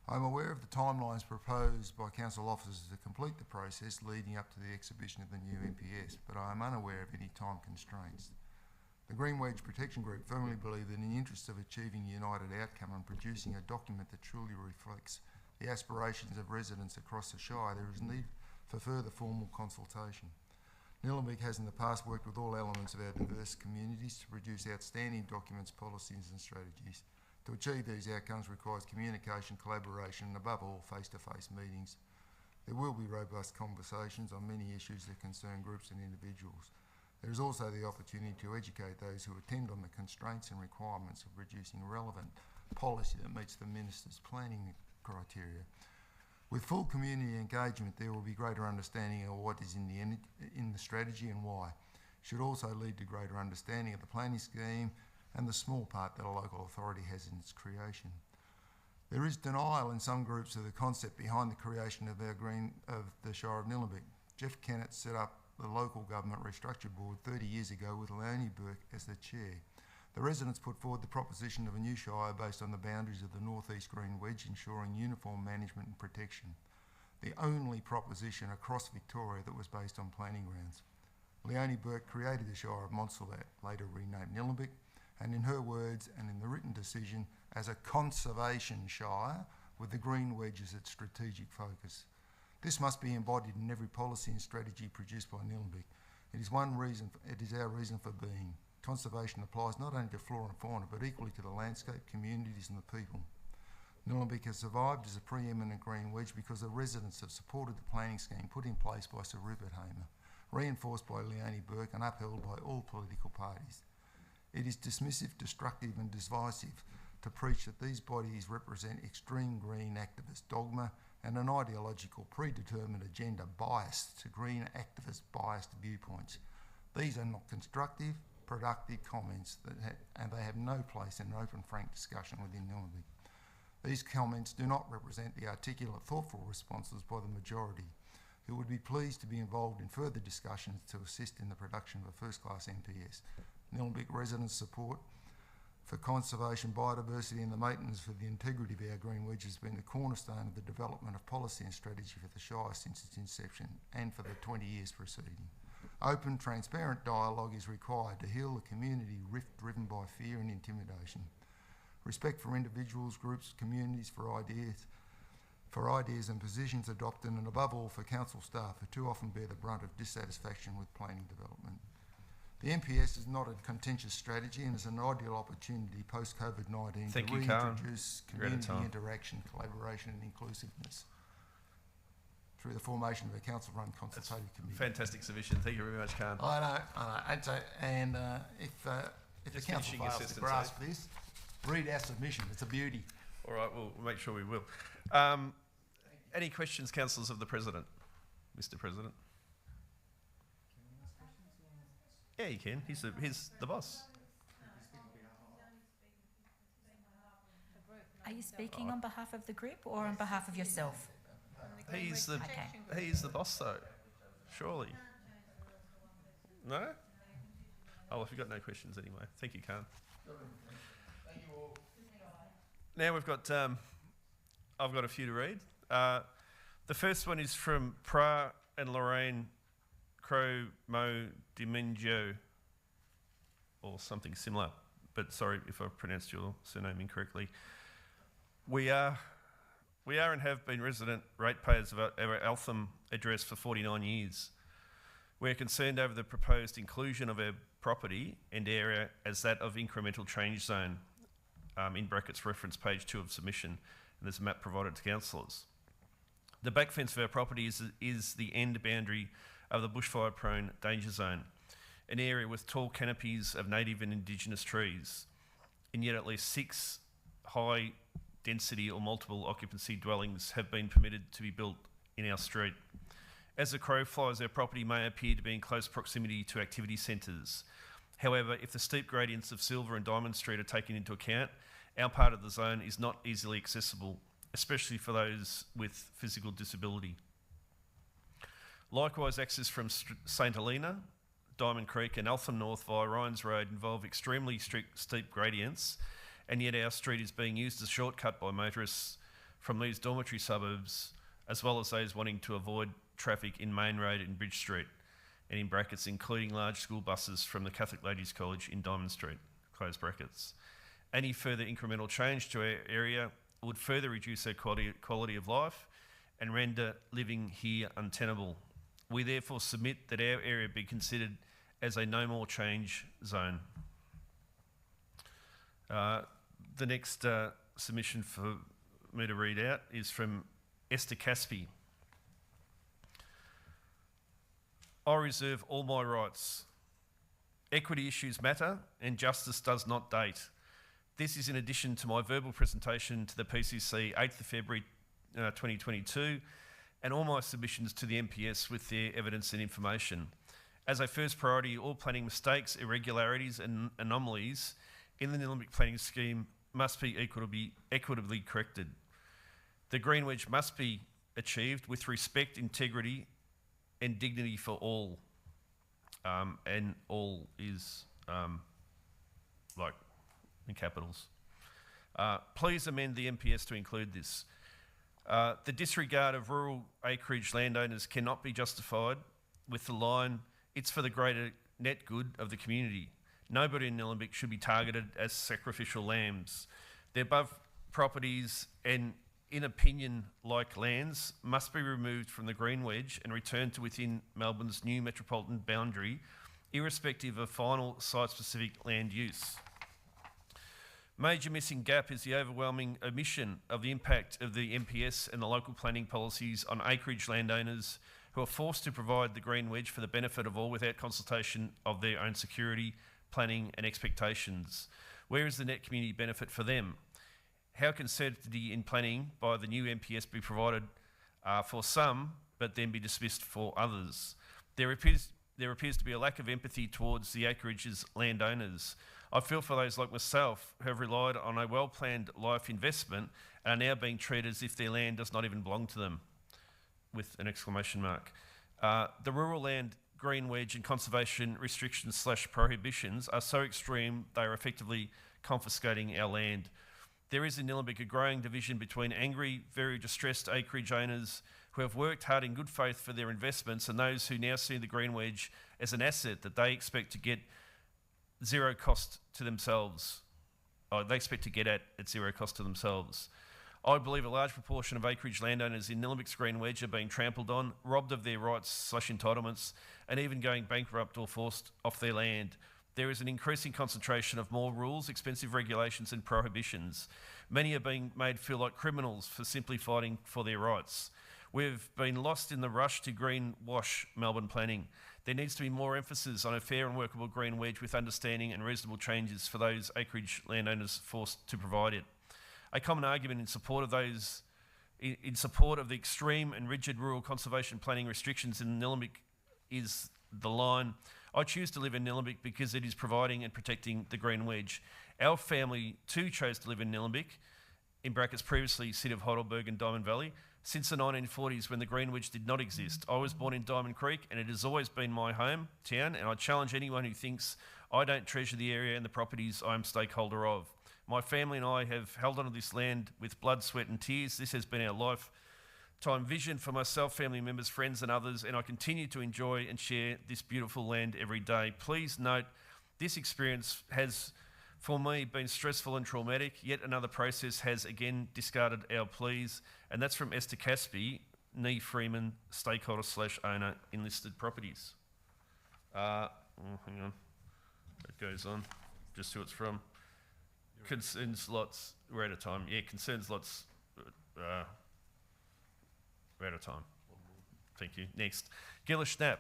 I'm aware of the timelines proposed by council officers to complete the process leading up to the exhibition of the new MPS, but I am unaware of any time constraints. The Greenwich Protection Group firmly believe that in the interest of achieving a united outcome and producing a document that truly reflects the aspirations of residents across the shire, there is need for further formal consultation. Nillumbik has in the past worked with all elements of our diverse communities to produce outstanding documents, policies and strategies. To achieve these outcomes requires communication, collaboration and above all face-to-face meetings. There will be robust conversations on many issues that concern groups and individuals. There is also the opportunity to educate those who attend on the constraints and requirements of producing relevant policy that meets the Minister's planning criteria. With full community engagement, there will be greater understanding of what is in the strategy and why. It should also lead to greater understanding of the planning scheme and the small part that a local authority has in its creation. There is denial in some groups of the concept behind the creation of the Shire of Nillumbik. Jeff Kennett set up the local government restructure board 30 years ago with Leonie Burke as the chair. The residents put forward the proposition of a new shire based on the boundaries of the northeast Green Wedge, ensuring uniform management and protection. The only proposition across Victoria that was based on planning grounds. Leonie Burke created the Shire of Montserrat, later renamed Nillumbik, and in her words and in the written decision, as a conservation shire with the Green Wedge as its strategic focus. This must be embodied in every policy and strategy produced by Nillumbik. It is our reason for being. Conservation applies not only to flora and fauna, but equally to the landscape, communities and the people. Nillumbik has survived as a pre-eminent green wedge because the residents have supported the planning scheme put in place by Sir Rupert Hamer, reinforced by Leonie Burke and upheld by all political parties. It is dismissive, destructive and divisive to preach that these bodies represent extreme green activist dogma and an ideological predetermined agenda biased to green activist biased viewpoints. These are not constructive, productive comments and they have no place in an open, frank discussion within Nillumbik. These comments do not represent the articulate, thoughtful responses by the majority, who would be pleased to be involved in further discussions to assist in the production of a first-class MPS. Nillumbik residents' support for conservation, biodiversity and the maintenance for the integrity of our green wedge has been the cornerstone of the development of policy and strategy for the Shire since its inception and for the 20 years preceding. Open, transparent dialogue is required to heal the community rift driven by fear and intimidation. Respect for individuals, groups, communities, for ideas and positions adopted, and above all for council staff who too often bear the brunt of dissatisfaction with planning development. The MPS is not a contentious strategy and is an ideal opportunity post-COVID-19 to reintroduce community interaction, collaboration and inclusiveness through the formation of a council-run consultative committee. Fantastic submission. Thank you very much, Khan. I know. And if the council fails to grasp this, read our submission. It's a beauty. All right, we'll make sure we will. Any questions, councillors, of the President? Mr. President? Yeah, you can. He's the boss. Are you speaking on behalf of the group or on behalf of yourself? He's the boss, though. Surely. No? Oh, if you've got no questions anyway. Thank you, Khan. Thank you all. Now we've got, I've got a few to read. The first one is from Pra and Lorraine Crow-Mo Dimengio, or something similar, but sorry if I pronounced your surname incorrectly. We are and have been resident ratepayers of our Eltham address for 49 years. We are concerned over the proposed inclusion of our property and area as that of incremental change zone, in brackets reference page 2 of submission, and there's a map provided to councillors. The back fence of our property is the end boundary of the bushfire-prone danger zone, an area with tall canopies of native and indigenous trees, and yet at least 6 high density or multiple occupancy dwellings have been permitted to be built in our street. As the crow flies, our property may appear to be in close proximity to activity centres. However, if the steep gradients of Silver and Diamond Street are taken into account, our part of the zone is not easily accessible, especially for those with physical disability. Likewise, access from St Helena, Diamond Creek and Eltham North via Ryan's Road involve extremely steep gradients, and yet our street is being used as a shortcut by motorists from these dormitory suburbs, as well as those wanting to avoid traffic in Main Road and Bridge Street, and in brackets including large school buses from the Catholic Ladies College in Diamond Street, close brackets. Any further incremental change to our area would further reduce our quality of life and render living here untenable. We therefore submit that our area be considered as a no more change zone. The next submission for me to read out is from Esther Caspi. I reserve all my rights. Equity issues matter and justice does not date. This is in addition to my verbal presentation to the PCC 8th of February 2022 and all my submissions to the MPS with their evidence and information. As a first priority, all planning mistakes, irregularities and anomalies in the Nillumbik planning scheme must be equitably corrected. The green wedge must be achieved with respect, integrity and dignity for all. And all is like in capitals. Please amend the MPS to include this. The disregard of rural acreage landowners cannot be justified with the line, it's for the greater net good of the community. Nobody in Nillumbik should be targeted as sacrificial lambs. The above properties and, in opinion, like lands must be removed from the green wedge and returned to within Melbourne's new metropolitan boundary, irrespective of final site-specific land use. Major missing gap is the overwhelming omission of the impact of the MPS and the local planning policies on acreage landowners who are forced to provide the green wedge for the benefit of all without consultation of their own security, planning and expectations. Where is the net community benefit for them? How can certainty in planning by the new MPS be provided for some, but then be dismissed for others? There appears to be a lack of empathy towards the acreage's landowners. I feel for those like myself who have relied on a well-planned life investment and are now being treated as if their land does not even belong to them, with an exclamation mark. The rural land green wedge and conservation restrictions / prohibitions are so extreme they are effectively confiscating our land. There is in Nillumbik a growing division between angry, very distressed acreage owners who have worked hard in good faith for their investments and those who now see the green wedge as an asset that they expect to get zero cost to themselves. They expect to get at zero cost to themselves. I believe a large proportion of acreage landowners in Nillumbik's green wedge are being trampled on, robbed of their rights / entitlements, and even going bankrupt or forced off their land. There is an increasing concentration of more rules, expensive regulations and prohibitions. Many are being made feel like criminals for simply fighting for their rights. We've been lost in the rush to greenwash Melbourne planning. There needs to be more emphasis on a fair and workable green wedge with understanding and reasonable changes for those acreage landowners forced to provide it. A common argument in support of the extreme and rigid rural conservation planning restrictions in Nillumbik is the line, I choose to live in Nillumbik because it is providing and protecting the green wedge. Our family too chose to live in Nillumbik, in brackets previously City of Heidelberg and Diamond Valley, since the 1940s when the green wedge did not exist. I was born in Diamond Creek and it has always been my home town, and I challenge anyone who thinks I don't treasure the area and the properties I am stakeholder of. My family and I have held onto this land with blood, sweat and tears. This has been our lifetime vision for myself, family members, friends and others, and I continue to enjoy and share this beautiful land every day. Please note, this experience has, for me, been stressful and traumatic. Yet another process has again discarded our pleas, and that's from Esther Caspi, Nee Freeman, stakeholder / owner, Enlisted Properties. Hang on, it goes on, just who it's from. Concerns lots, we're out of time. Yeah, concerns lots, we're out of time. Thank you. Next. Gilla Schnapp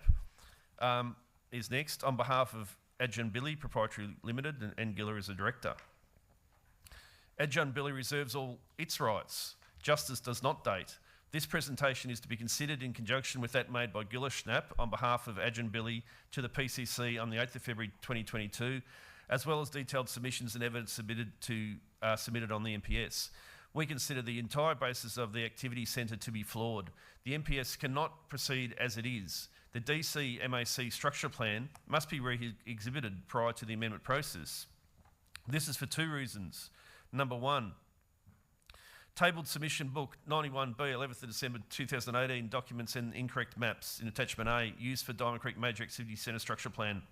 is next on behalf of Adjun Billy Proprietary Limited, and Gilla is a director. Adjun Billy reserves all its rights. Justice does not date. This presentation is to be considered in conjunction with that made by Gilla Schnapp on behalf of Adjun Billy to the PCC on the 8th of February 2022, as well as detailed submissions and evidence submitted on the MPS. We consider the entire basis of the activity centre to be flawed. The MPS cannot proceed as it is. The DC MAC structure plan must be re-exhibited prior to the amendment process. This is for two reasons. Number one, tabled submission book 91B, 11th of December 2018, documents and incorrect maps in attachment A used for Diamond Creek Major Activity Centre structure plan.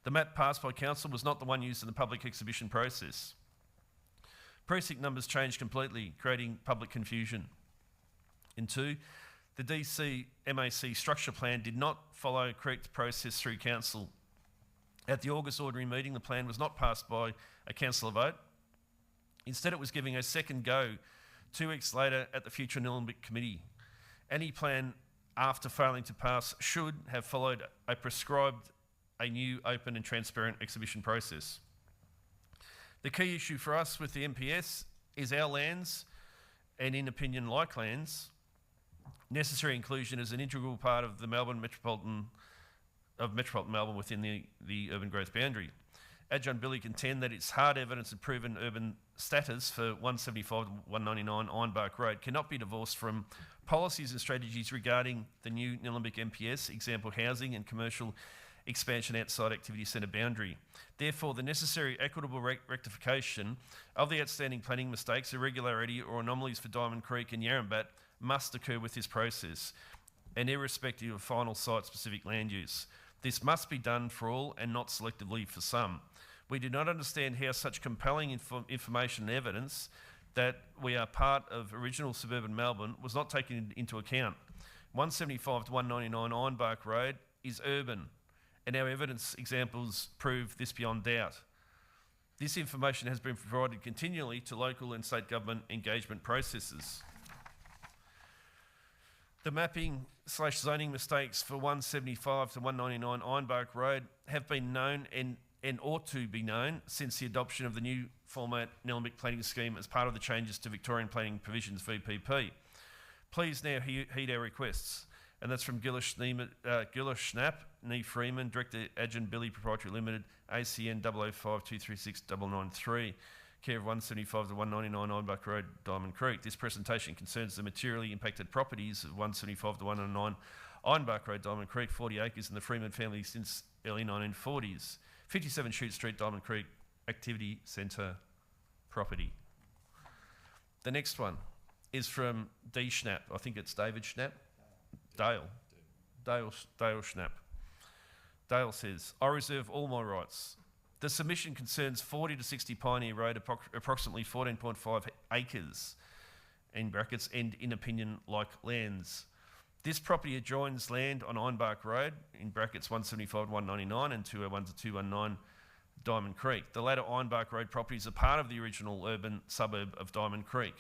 The map passed by council was not the one used in the public exhibition process. Precinct numbers changed completely, creating public confusion. And 2, the DC MAC structure plan did not follow correct process through council. At the August ordinary meeting, the plan was not passed by a councillor vote. Instead, it was giving a second go 2 weeks later at the future Nillumbik Committee. Any plan after failing to pass should have followed a new open and transparent exhibition process. The key issue for us with the MPS is our lands, and in opinion like lands, necessary inclusion as an integral part of the metropolitan Melbourne within the urban growth boundary. Adjunct Billy contend that its hard evidence of proven urban status for 175 to 199 Ironbark Road cannot be divorced from policies and strategies regarding the new Nillumbik MPS, example housing and commercial expansion outside activity centre boundary. Therefore, the necessary equitable rectification of the outstanding planning mistakes, irregularity or anomalies for Diamond Creek and Yarrambat must occur with this process, and irrespective of final site-specific land use. This must be done for all and not selectively for some. We do not understand how such compelling information and evidence that we are part of original suburban Melbourne was not taken into account. 175 to 199 Ironbark Road is urban, and our evidence examples prove this beyond doubt. This information has been provided continually to local and state government engagement processes. The mapping/zoning mistakes for 175 to 199 Ironbark Road have been known and ought to be known since the adoption of the new format Nillumbik planning scheme as part of the changes to Victorian Planning Provisions VPP. Please now heed our requests. And that's from Gillish Schnapp, Nee Freeman, Director Adjunct Billy Proprietary Limited, ACN 005236993, care of 175 to 199 Ironbark Road, Diamond Creek. This presentation concerns the materially impacted properties of 175 to 199 Ironbark Road, Diamond Creek, 40 acres in the Freeman family since early 1940s. 57 Shute Street, Diamond Creek, Activity Centre property. The next one is from D. Schnapp. I think it's David Schnapp. Dale Schnapp. Dale says, I reserve all my rights. The submission concerns 40 to 60 Pioneer Road, approximately 14.5 acres, in brackets, and in opinion like lands. This property adjoins land on Ironbark Road, in brackets 175 to 199 and 201 to 219 Diamond Creek. The latter Ironbark Road properties are part of the original urban suburb of Diamond Creek,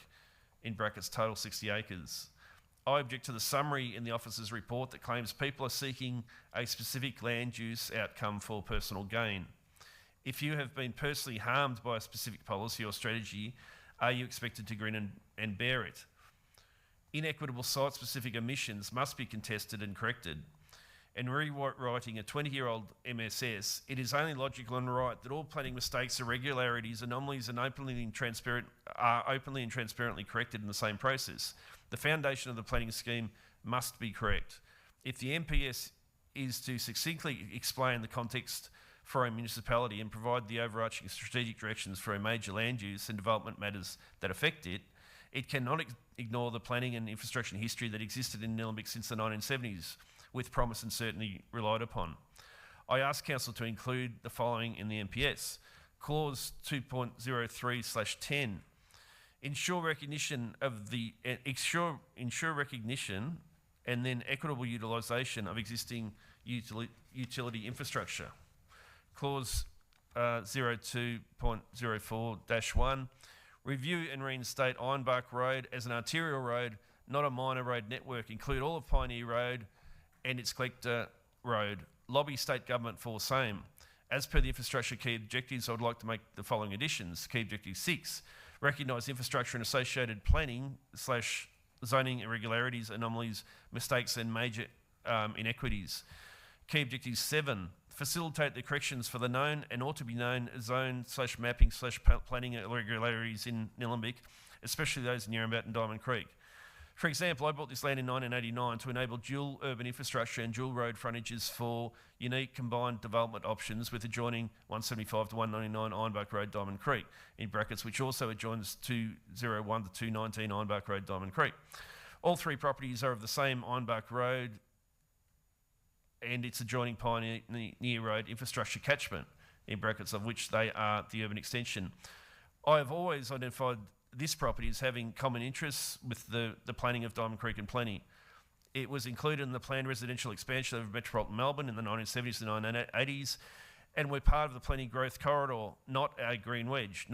in brackets total 60 acres. I object to the summary in the officer's report that claims people are seeking a specific land use outcome for personal gain. If you have been personally harmed by a specific policy or strategy, are you expected to grin and bear it? Inequitable site-specific omissions must be contested and corrected. And rewriting a 20-year-old MSS, it is only logical and right that all planning mistakes, irregularities, anomalies are openly and transparently corrected in the same process. The foundation of the planning scheme must be correct. If the MPS is to succinctly explain the context for a municipality and provide the overarching strategic directions for a major land use and development matters that affect it, it cannot ignore the planning and infrastructure history that existed in Nillumbik since the 1970s, with promise and certainty relied upon. I ask Council to include the following in the MPS. Clause 2.03/10. Ensure recognition and then equitable utilisation of existing utility infrastructure. Clause 02.04-1. Review and reinstate Ironbark Road as an arterial road, not a minor road network. Include all of Pioneer Road and its collector road. Lobby state government for same. As per the infrastructure key objectives, I would like to make the following additions. Key objective 6, recognise infrastructure and associated planning/zoning irregularities, anomalies, mistakes and major inequities. Key objective 7, facilitate the corrections for the known and ought to be known zone/mapping/planning irregularities in Nillumbik, especially those in Yarrambat and Diamond Creek. For example, I bought this land in 1989 to enable dual urban infrastructure and dual road frontages for unique combined development options with adjoining 175 to 199 Ironbark Road, Diamond Creek, in brackets, which also adjoins 201 to 219 Ironbark Road, Diamond Creek. All three properties are of the same Ironbark Road and its adjoining Pioneer Road infrastructure catchment, in brackets, of which they are the urban extension. I have always identified this property as having common interests with the planning of Diamond Creek and Plenty. It was included in the planned residential expansion of metropolitan Melbourne in the 1970s and 1980s, and we're part of the Plenty Growth Corridor, not as a green wedge,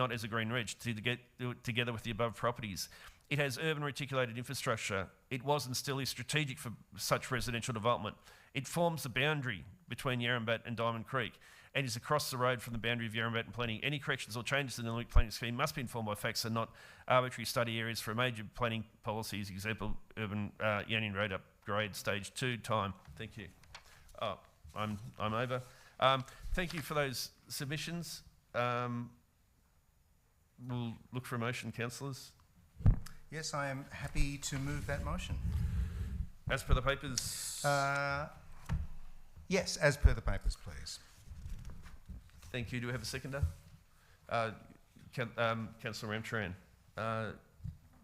to get together with the above properties. It has urban reticulated infrastructure. It was and still is strategic for such residential development. It forms the boundary between Yarrambat and Diamond Creek and is across the road from the boundary of Yarrambat and Plenty. Any corrections or changes in the Nillumbik planning scheme must be informed by facts and not arbitrary study areas for major planning policies, example, urban Yannian Road upgrade stage 2 time. Thank you. Oh, I'm over. Thank you for those submissions. We'll look for a motion, councillors. Yes, I am happy to move that motion. As per the papers. Yes, as per the papers, please. Thank you. Do we have a seconder? Councillor Ramcharan.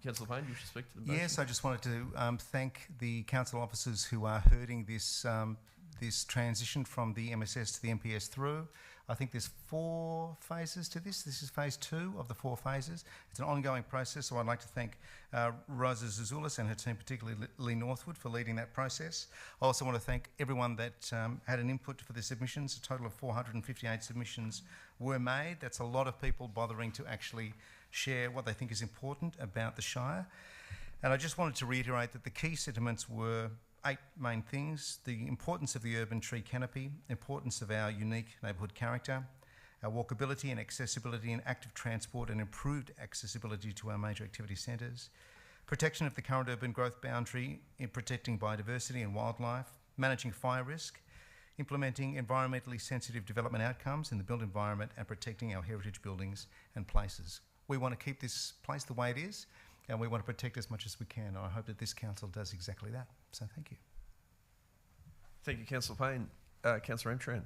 Councillor Payne, you should speak to the motion. Yes, I just wanted to thank the council officers who are herding this this transition from the MSS to the MPS through. I think there's 4 phases to this. This is phase 2 of the 4 phases. It's an ongoing process, so I'd like to thank Rosa Zazoulis and her team, particularly Lee Northwood, for leading that process. I also want to thank everyone that had an input for the submissions. A total of 458 submissions were made. That's a lot of people bothering to actually share what they think is important about the Shire. And I just wanted to reiterate that the key sentiments were 8 main things: the importance of the urban tree canopy, importance of our unique neighbourhood character, our walkability and accessibility and active transport and improved accessibility to our major activity centres, protection of the current urban growth boundary in protecting biodiversity and wildlife, managing fire risk, implementing environmentally sensitive development outcomes in the built environment and protecting our heritage buildings and places. We want to keep this place the way it is, and we want to protect as much as we can. And I hope that this council does exactly that. So thank you. Thank you, Councillor Payne. Councillor Ramcharan.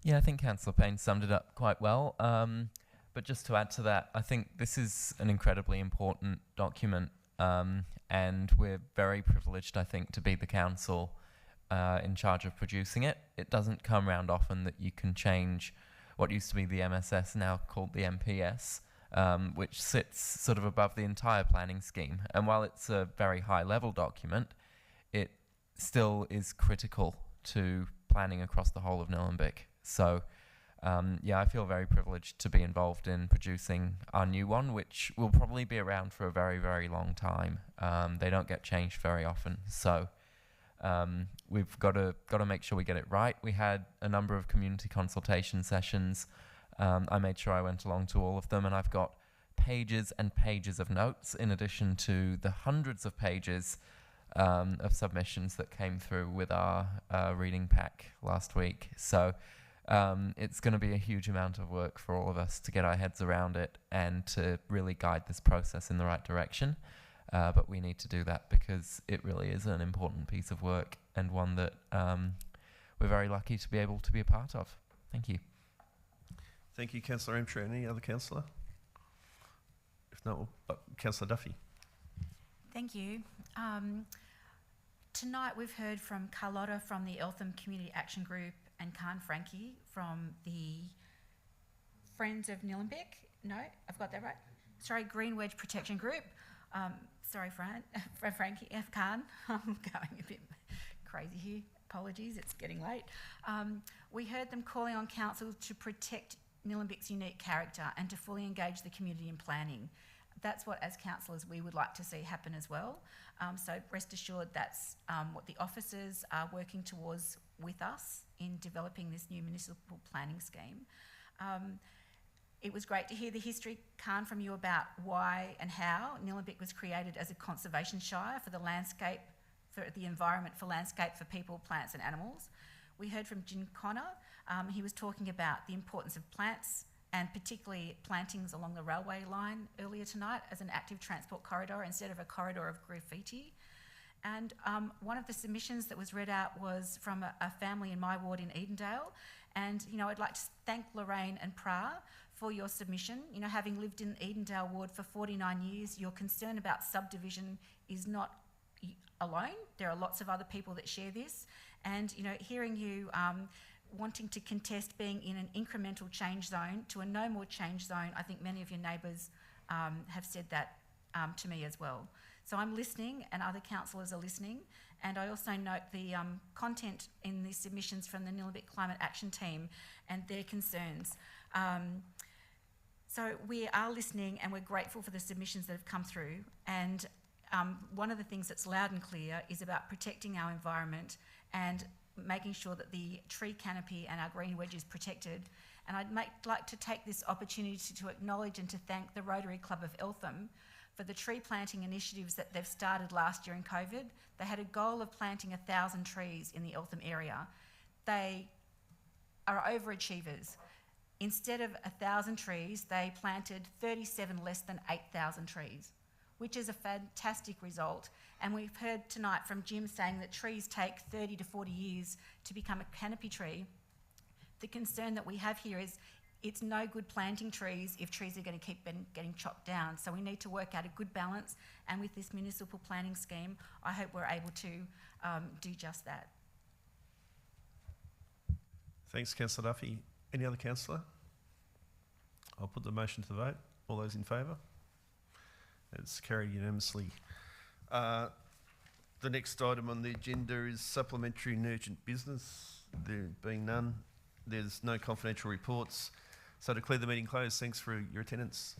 Yeah, I think Councillor Payne summed it up quite well. But just to add to that, I think this is an incredibly important document, and we're very privileged, I think, to be the council in charge of producing it. It doesn't come around often that you can change what used to be the MSS, now called the MPS, which sits sort of above the entire planning scheme. And while it's a very high-level document, it still is critical to planning across the whole of Nillumbik. So, yeah, I feel very privileged to be involved in producing our new one, which will probably be around for a very, very long time. They don't get changed very often. So we've got to make sure we get it right. We had a number of community consultation sessions. I made sure I went along to all of them, and I've got pages and pages of notes in addition to the hundreds of pages of submissions that came through with our reading pack last week. So it's going to be a huge amount of work for all of us to get our heads around it and to really guide this process in the right direction. But we need to do that because it really is an important piece of work and one that we're very lucky to be able to be a part of. Thank you. Thank you, Councillor Ramcharan. Any other councillor? If not, Councillor Duffy. Thank you. Tonight we've heard from Carlotta from the Eltham Community Action Group and Khan Frankie from the Friends of Nillumbik. No, I've got that right. Sorry, Green Wedge Protection Group. Sorry, Frankie F. Khan. I'm going a bit crazy here. Apologies, it's getting late. We heard them calling on council to protect Nillumbik's unique character and to fully engage the community in planning. That's what, as councillors, we would like to see happen as well. So rest assured that's what the officers are working towards with us in developing this new municipal planning scheme. It was great to hear the history, Khan, from you about why and how Nillumbik was created as a conservation shire for the landscape, for the environment, for landscape, for people, plants and animals. We heard from Jim Connor. He was talking about the importance of plants and particularly plantings along the railway line earlier tonight as an active transport corridor instead of a corridor of graffiti. And one of the submissions that was read out was from a family in my ward in Edendale. And, you know, I'd like to thank Lorraine and Pra for your submission. You know, having lived in Edendale ward for 49 years, your concern about subdivision is not alone. There are lots of other people that share this. And, you know, hearing you wanting to contest being in an incremental change zone to a no more change zone. I think many of your neighbours have said that to me as well. So I'm listening, and other councillors are listening. And I also note the content in the submissions from the Nillumbik Climate Action Team and their concerns. So we are listening, and we're grateful for the submissions that have come through. And one of the things that's loud and clear is about protecting our environment and making sure that the tree canopy and our green wedge is protected. And I'd like to take this opportunity to acknowledge and to thank the Rotary Club of Eltham for the tree planting initiatives that they've started last year in COVID. They had a goal of planting 1,000 trees in the Eltham area. They are overachievers. Instead of 1,000 trees, they planted 37 less than 8,000 trees, which is a fantastic result. And we've heard tonight from Jim saying that trees take 30 to 40 years to become a canopy tree. The concern that we have here is it's no good planting trees if trees are going to keep getting chopped down. So we need to work out a good balance. And with this municipal planning scheme, I hope we're able to do just that. Thanks, Councillor Duffy. Any other councillor? I'll put the motion to the vote. All those in favour? It's carried unanimously. The next item on the agenda is supplementary and urgent business. There being none, there's no confidential reports. So I declare the meeting closed. Thanks for your attendance.